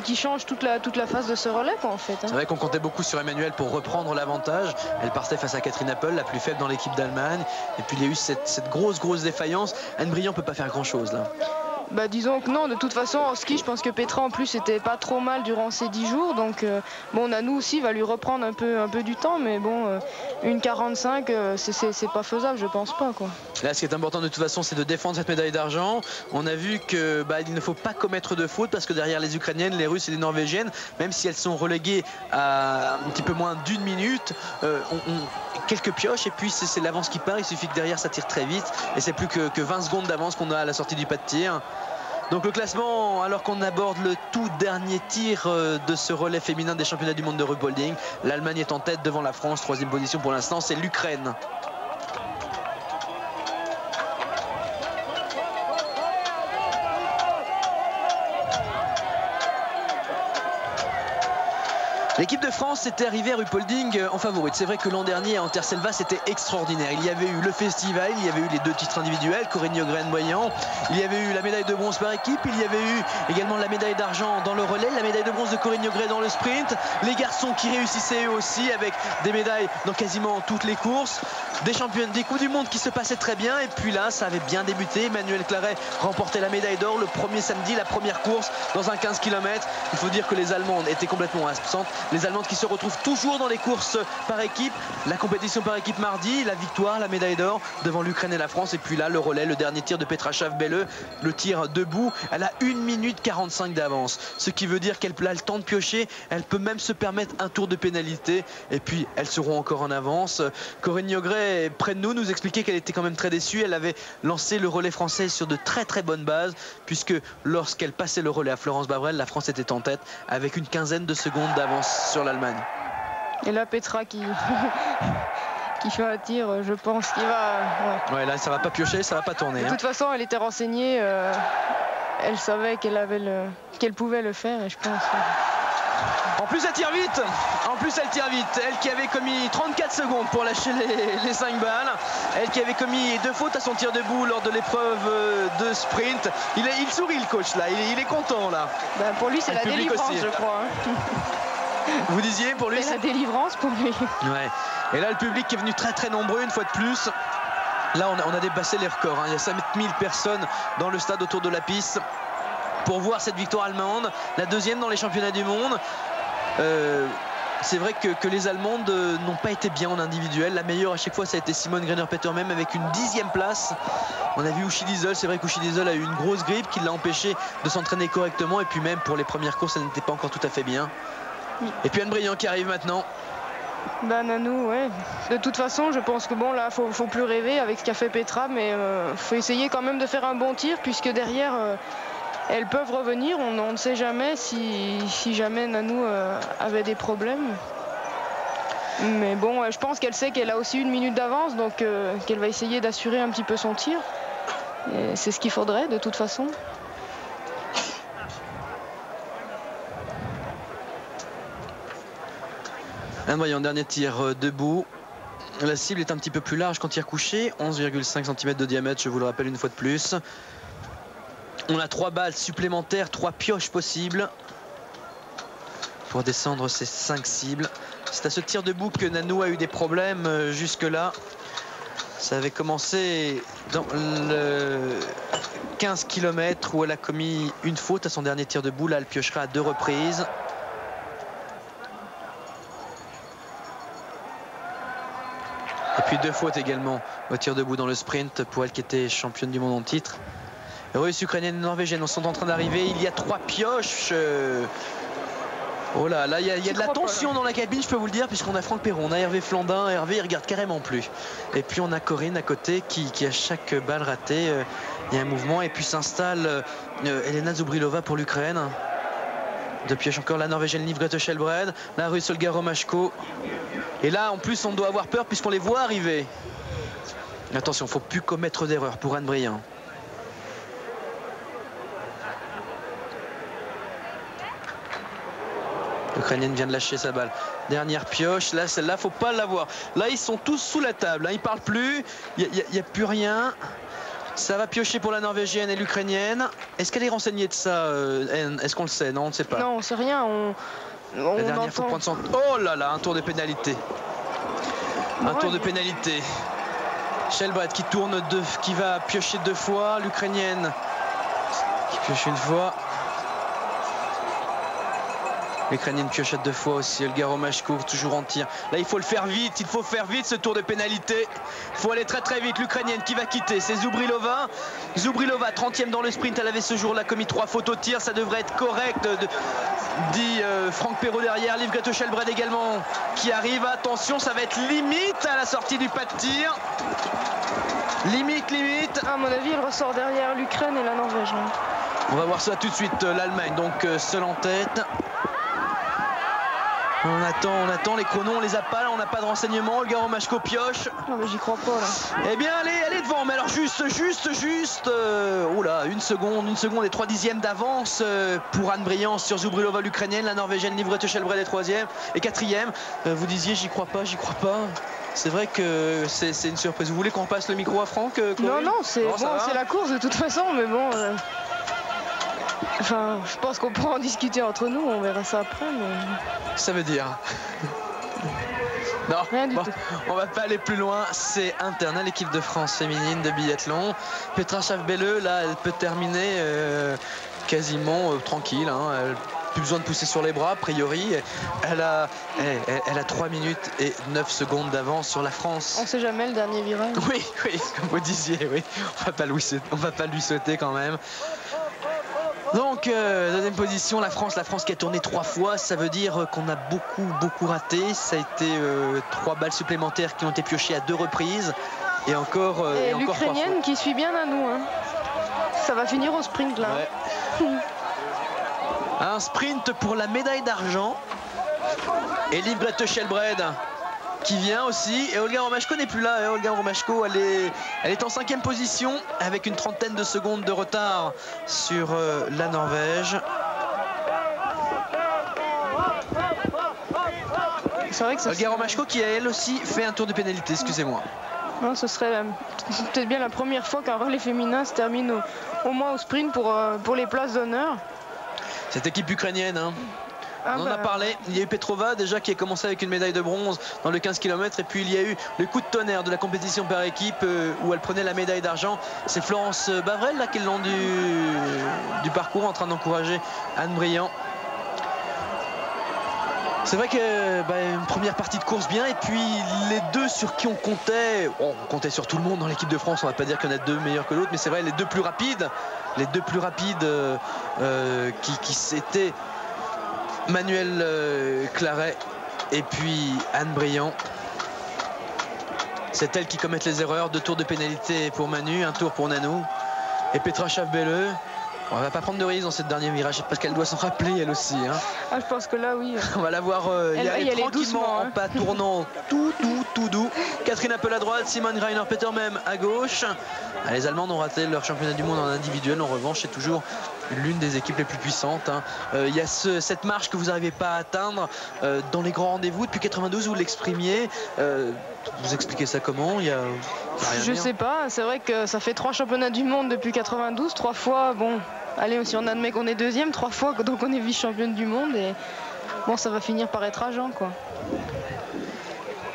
qui change toute la phase de ce relais quoi, en fait. C'est vrai qu'on comptait beaucoup sur Emmanuelle pour reprendre l'avantage. Elle partait face à Catherine Appel, la plus faible dans l'équipe d'Allemagne. Et puis il y a eu cette grosse défaillance. Anne Brillant peut pas faire grand chose là. Disons que non, de toute façon en ski je pense que Petra en plus était pas trop mal durant ces 10 jours, donc bon, Nanou aussi va lui reprendre un peu du temps, mais bon, une 45 c'est pas faisable, je pense pas quoi. Là ce qui est important de toute façon c'est de défendre cette médaille d'argent. On a vu que il ne faut pas commettre de faute parce que derrière les Ukrainiennes, les Russes et les Norvégiennes, même si elles sont reléguées à un petit peu moins d'1 minute, quelques pioches et puis c'est l'avance qui part. Il suffit que derrière ça tire très vite et c'est plus que 20 secondes d'avance qu'on a à la sortie du pas de tir. Donc le classement, alors qu'on aborde le tout dernier tir de ce relais féminin des championnats du monde de rugby, l'Allemagne est en tête devant la France. Troisième position pour l'instant, c'est l'Ukraine. L'équipe de France était arrivée à Ruhpolding en favorite. C'est vrai que l'an dernier à Anterselva c'était extraordinaire. Il y avait eu le festival, il y avait eu les 2 titres individuels, Corinne Nogren-Boyan. Il y avait eu la médaille de bronze par équipe, il y avait eu également la médaille d'argent dans le relais, la médaille de bronze de Corinne Nogren dans le sprint. Les garçons qui réussissaient eux aussi avec des médailles dans quasiment toutes les courses. Des champions, des coups du monde qui se passaient très bien. Et puis là, ça avait bien débuté. Emmanuel Claret remportait la médaille d'or le premier samedi, la première course dans un 15 km. Il faut dire que les Allemandes étaient complètement absentes. Les Allemandes qui se retrouvent toujours dans les courses par équipe. La compétition par équipe mardi, la victoire, la médaille d'or devant l'Ukraine et la France. Et puis là, le relais, le dernier tir de Petra Schaaf-Belle, le tir debout. Elle a 1 minute 45 d'avance. Ce qui veut dire qu'elle a le temps de piocher. Elle peut même se permettre un tour de pénalité. Et puis, elles seront encore en avance. Corinne Nogret, près de nous expliquait qu'elle était quand même très déçue. Elle avait lancé le relais français sur de très très bonnes bases. Puisque lorsqu'elle passait le relais à Florence Bavrel, la France était en tête avec une quinzaine de secondes d'avance sur l'Allemagne. Et là, Petra qui fait un tir, je pense qu'il va... Ouais, là, ça va pas piocher, ça va pas tourner. De toute façon, elle était renseignée. Elle savait qu'elle pouvait le faire, et je pense... En plus, elle tire vite. Elle qui avait commis 34 secondes pour lâcher les 5 balles. Elle qui avait commis 2 fautes à son tir debout lors de l'épreuve de sprint. Il sourit, le coach, là. Il est content, là. Ben, pour lui, c'est la délivrance, aussi, je crois. Vous disiez, pour lui, c'est la délivrance pour lui. Ouais. Et là, le public qui est venu très très nombreux, une fois de plus. Là, on a dépassé les records. Il y a 5000 personnes dans le stade autour de la piste pour voir cette victoire allemande, la deuxième dans les championnats du monde. C'est vrai que les Allemandes n'ont pas été bien en individuel. La meilleure à chaque fois, ça a été Simone Greiner-Peter, même avec une 10e place. On a vu Uschi Diesel. C'est vrai qu'Uschi Diesel a eu une grosse grippe qui l'a empêché de s'entraîner correctement. Et puis même pour les premières courses, elle n'était pas encore tout à fait bien. Et puis Anne Briand qui arrive maintenant. Nanou, ouais. De toute façon, je pense que bon, là, faut plus rêver avec ce qu'a fait Petra, mais faut essayer quand même de faire un bon tir, puisque derrière, elles peuvent revenir. On ne sait jamais si jamais Nanou avait des problèmes. Mais bon, je pense qu'elle sait qu'elle a aussi 1 minute d'avance, donc qu'elle va essayer d'assurer un petit peu son tir. C'est ce qu'il faudrait, de toute façon. Un voyant, dernier tir debout. La cible est un petit peu plus large qu'en tir couché, 11,5 cm de diamètre, je vous le rappelle une fois de plus. On a 3 balles supplémentaires, 3 pioches possibles pour descendre ces 5 cibles. C'est à ce tir debout que Nanou a eu des problèmes jusque-là. Ça avait commencé dans le 15 km où elle a commis une faute à son dernier tir debout. Là, elle piochera à 2 reprises. Et puis 2 fautes également au tir debout dans le sprint pour elle qui était championne du monde en titre. Russe, ukrainienne et norvégienne sont en train d'arriver. Il y a 3 pioches. Oh là, là il y a de la tension dans la cabine, je peux vous le dire, puisqu'on a Franck Perron, on a Hervé Flandin. Hervé, il regarde carrément plus. Et puis on a Corinne à côté qui à chaque balle ratée, il y a un mouvement. Et puis s'installe Elena Zubrilova pour l'Ukraine. De pioche encore la norvégienne Liv Grete Skjelbred, la russe Olga Romashko. Et là, en plus, on doit avoir peur puisqu'on les voit arriver. Attention, il ne faut plus commettre d'erreur pour Anne Briand. L'Ukrainienne vient de lâcher sa balle. Dernière pioche. Là, celle-là, faut pas l'avoir. Là, ils sont tous sous la table. Hein. Ils parlent plus. Il n'y a plus rien. Ça va piocher pour la norvégienne et l'ukrainienne. Est-ce qu'elle est renseignée de ça, est-ce qu'on le sait? Non, on ne sait pas. Non, on ne sait rien. La dernière, faut prendre son... Oh là là, un tour de pénalité. Un tour de pénalité. Skjelbred qui tourne qui va piocher 2 fois. L'ukrainienne qui pioche 1 fois. L'Ukrainienne piochette 2 fois aussi. Olga Romashko toujours en tir. Là, il faut le faire vite. Il faut faire vite ce tour de pénalité. Il faut aller très très vite. L'Ukrainienne qui va quitter, c'est Zubrilova. Zubrilova, 30e dans le sprint. Elle avait ce jour-là commis 3 fautes au tir. Ça devrait être correct, dit Franck Perrault derrière. Liv Grete Skjelbred également qui arrive. Attention, ça va être limite à la sortie du pas de tir. Limite. À mon avis, elle ressort derrière l'Ukraine et la Norvège. On va voir ça tout de suite, l'Allemagne, donc seule en tête. On attend les chronos, on les a pas, là, on n'a pas de renseignements. Olga Romashko pioche. Non mais j'y crois pas là. Eh bien elle est devant, mais alors juste. Oula, une seconde et 3 dixièmes d'avance pour Anne Briand sur Zubrilova l'Ukrainienne. La Norvégienne Livrette Shelbred est 3e et 4e. Vous disiez j'y crois pas. C'est vrai que c'est une surprise. Vous voulez qu'on passe le micro à Franck? Non, c'est la course de toute façon, mais bon. Enfin, je pense qu'on pourra en discuter entre nous, on verra ça après. Mais... Ça veut dire non, rien du tout. On va pas aller plus loin. C'est interne à l'équipe de France féminine de biathlon. Petra Schaaf-Belle, là, elle peut terminer quasiment tranquille. Hein. Elle n'a plus besoin de pousser sur les bras, a priori. Elle a 3 minutes et 9 secondes d'avance sur la France. On sait jamais le dernier virage. Oui, comme vous disiez, oui. On va pas lui souhaiter quand même. Donc, deuxième position, la France qui a tourné 3 fois. Ça veut dire qu'on a beaucoup raté. Ça a été 3 balles supplémentaires qui ont été piochées à 2 reprises. Et encore l'Ukrainienne qui suit bien à nous. Hein. Ça va finir au sprint là. Ouais. Un sprint pour la médaille d'argent. Et Livrette Shelbred qui vient aussi, et Olga Romashko n'est plus là. Olga Romashko, elle est en 5e position avec une trentaine de secondes de retard sur la Norvège. C'est vrai que Olga Romashko qui a elle aussi fait un tour de pénalité, excusez-moi. Non, ce serait peut-être bien la première fois qu'un relais féminin se termine au moins au sprint pour les places d'honneur. Cette équipe ukrainienne, hein. On en a parlé, il y a eu Petrova déjà qui a commencé avec une médaille de bronze dans le 15 km, et puis il y a eu le coup de tonnerre de la compétition par équipe où elle prenait la médaille d'argent. C'est Florence Bavrel là qui est le long du parcours en train d'encourager Anne Briand. C'est vrai que une première partie de course bien, et puis les deux sur qui on comptait sur tout le monde dans l'équipe de France. On va pas dire qu'il y en a 2 meilleurs que l'autre, mais c'est vrai les deux plus rapides qui c'était Manuel Claret et puis Anne Briand. C'est elle qui commet les erreurs. 2 tours de pénalité pour Manu, 1 tour pour Nanou. Et Petra Schaaf-Belle, on va pas prendre de risque dans cette dernière virage parce qu'elle doit s'en rappeler elle aussi. Hein. Ah, je pense que là oui. On va la voir y aller tranquillement en pas tournant tout doux. Catherine Appel à droite, Simone Greiner-Peter même à gauche. Les Allemandes ont raté leur championnat du monde en individuel. En revanche, c'est toujours l'une des équipes les plus puissantes. Hein. Il y a cette marche que vous n'arrivez pas à atteindre dans les grands rendez-vous. Depuis 92, vous l'exprimiez. Vous expliquez ça comment? Je sais pas. C'est vrai que ça fait 3 championnats du monde depuis 92. 3 fois, bon, allez, si on admet qu'on est 2e, 3 fois, donc on est vice-championne du monde. Et bon, ça va finir par être rageant, quoi.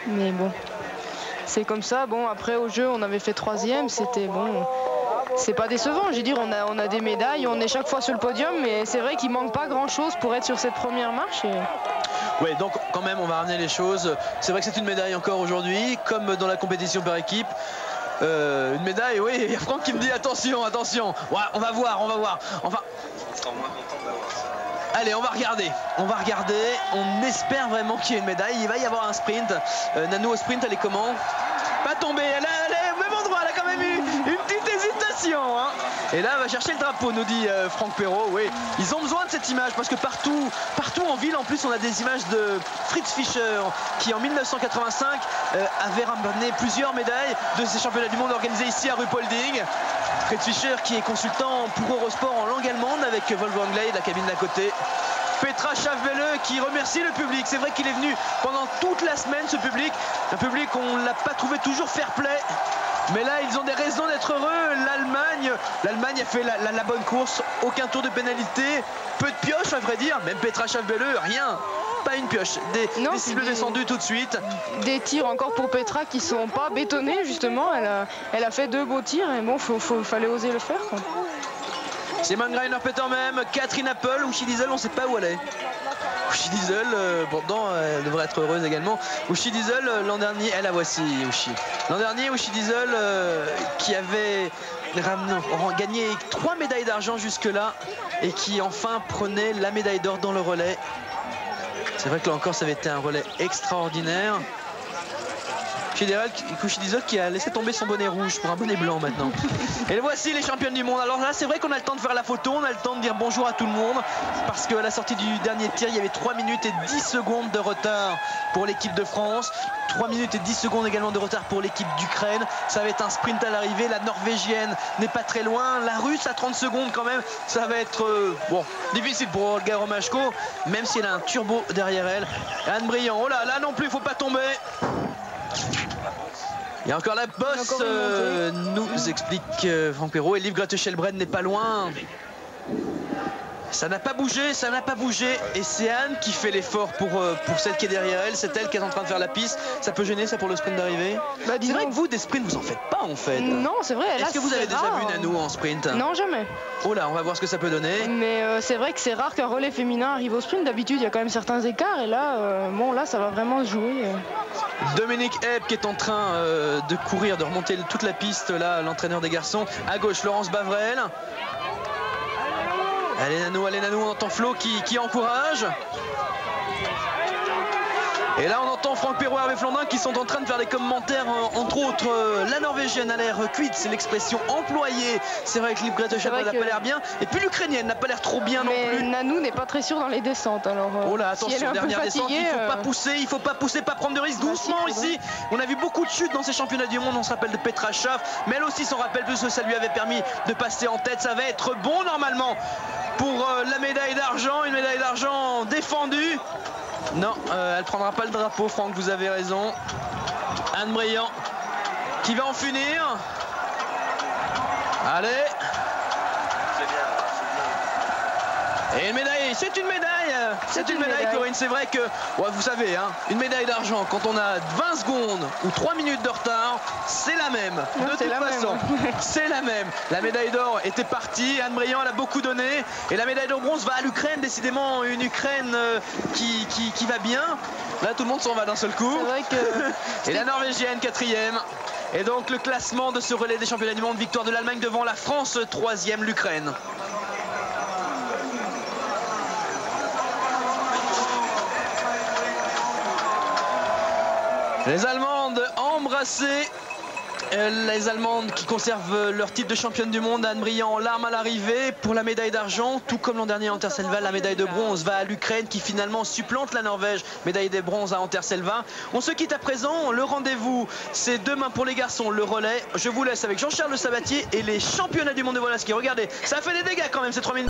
Mais bon, c'est comme ça. Bon, après, au jeu, on avait fait 3e. C'était bon. C'est pas décevant, je veux dire, on a des médailles, on est chaque fois sur le podium, mais c'est vrai qu'il manque pas grand chose pour être sur cette première marche. Oui, donc quand même on va ramener les choses. C'est vrai que c'est une médaille encore aujourd'hui, comme dans la compétition par équipe. Une médaille, oui, il y a Franck qui me dit attention. Ouais, on va voir. Enfin, allez, on va regarder. On espère vraiment qu'il y ait une médaille. Il va y avoir un sprint. Nanou au sprint, elle est comment? Pas tombée, elle est au même endroit, elle a quand même eu une petite hésitation. Hein. Et là, elle va chercher le drapeau, nous dit Franck Perrault. Oui, ils ont besoin de cette image parce que partout en ville, en plus, on a des images de Fritz Fischer qui, en 1985, avait ramené plusieurs médailles de ces championnats du monde organisés ici à Ruhpolding. Fritz Fischer qui est consultant pour Eurosport en langue allemande avec Wolfgang Ley, la cabine d'à côté. Petra Schaaf-Belle qui remercie le public. C'est vrai qu'il est venu pendant toute la semaine, ce public. Un public, on ne l'a pas trouvé toujours fair play. Mais là, ils ont des raisons d'être heureux. L'Allemagne a fait la bonne course. Aucun tour de pénalité. Peu de pioches, à vrai dire. Même Petra Schaaf-Belle, rien. Pas une pioche. Des cibles descendues tout de suite. Des tirs encore pour Petra qui sont pas bétonnés, justement. Elle a fait 2 beaux tirs. Et bon, fallait oser le faire, quoi. Simone Greiner-Peter même, Catherine Appel, Uschi Diesel, on ne sait pas où elle est. Uschi Diesel, pourtant elle devrait être heureuse également. Uschi Diesel, l'an dernier, la voici Uschi. L'an dernier, Uschi Diesel qui avait gagné 3 médailles d'argent jusque-là et qui enfin prenait la médaille d'or dans le relais. C'est vrai que là encore, ça avait été un relais extraordinaire. Kushidizov qui a laissé tomber son bonnet rouge pour un bonnet blanc maintenant. Et voici les championnes du monde. Alors là, c'est vrai qu'on a le temps de faire la photo, on a le temps de dire bonjour à tout le monde, parce qu'à la sortie du dernier tir, il y avait 3 minutes et 10 secondes de retard pour l'équipe de France. 3 minutes et 10 secondes également de retard pour l'équipe d'Ukraine. Ça va être un sprint à l'arrivée. La Norvégienne n'est pas très loin. La Russe à 30 secondes quand même. Ça va être bon, difficile pour Olga Romashko, même si elle a un turbo derrière elle. Anne Briand, oh là, là non plus, il ne faut pas tomber. Il y a encore la bosse, nous explique Franck Perrault. Et Liv Grete-Schellbred n'est pas loin. Ça n'a pas bougé, ça n'a pas bougé. Et c'est Anne qui fait l'effort pour celle qui est derrière elle. C'est elle qui est en train de faire la piste. Ça peut gêner ça pour le sprint d'arrivée. Bah, c'est vrai que vous, des sprints, vous en faites pas en fait. Non, c'est vrai. Est-ce que vous avez déjà vu Nanou en sprint? Non, jamais. Oh là, on va voir ce que ça peut donner. Mais c'est vrai que c'est rare qu'un relais féminin arrive au sprint. D'habitude, il y a quand même certains écarts. Et là, bon, là, ça va vraiment se jouer. Dominique Epp qui est en train de courir, de remonter toute la piste, là, l'entraîneur des garçons. À gauche, Laurence Bavrel. Allez Nanou, on entend Flo qui encourage. Et là on entend Franck Perrault et Hervé Flandin qui sont en train de faire des commentaires, entre autres la Norvégienne a l'air cuite, c'est l'expression employée. C'est vrai que Liv Grete-Schellbred n'a pas l'air bien. Et puis l'Ukrainienne n'a pas l'air trop bien non plus. Nanou n'est pas très sûre dans les descentes. Alors, oh là, attention, dernière descente, il ne faut pas pousser, pas prendre de risques. Doucement ici. On a vu beaucoup de chutes dans ces championnats du monde, on se rappelle de Petra Schaaf, mais elle aussi s'en rappelle plus que ça lui avait permis de passer en tête. Ça va être bon normalement pour la médaille d'argent, une médaille d'argent défendue. Non, elle prendra pas le drapeau, Franck, vous avez raison. Anne Briand qui va en finir. Allez. Et une médaille, c'est une médaille. C'est une médaille, Corinne. C'est vrai que, ouais, vous savez, hein, une médaille d'argent, quand on a 20 secondes ou 3 minutes de retard, c'est la même. De toute façon, c'est la même. La médaille d'or était partie. Anne Briand, elle a beaucoup donné. Et la médaille de bronze va à l'Ukraine. Décidément, une Ukraine qui va bien. Là, tout le monde s'en va d'un seul coup. Vrai que... Et la Norvégienne, 4e. Et donc, le classement de ce relais des championnats du monde, victoire de l'Allemagne devant la France, 3e, l'Ukraine. Les Allemandes embrassées. Les Allemandes qui conservent leur titre de championne du monde. Anne Briand en larmes à l'arrivée pour la médaille d'argent. Tout comme l'an dernier à Anterselva, la médaille de bronze va à l'Ukraine qui finalement supplante la Norvège. Médaille de bronze à Anterselva. On se quitte à présent. Le rendez-vous, c'est demain pour les garçons, le relais. Je vous laisse avec Jean-Charles Sabatier et les championnats du monde de voilà ski. Regardez, ça fait des dégâts quand même ces 3 minutes.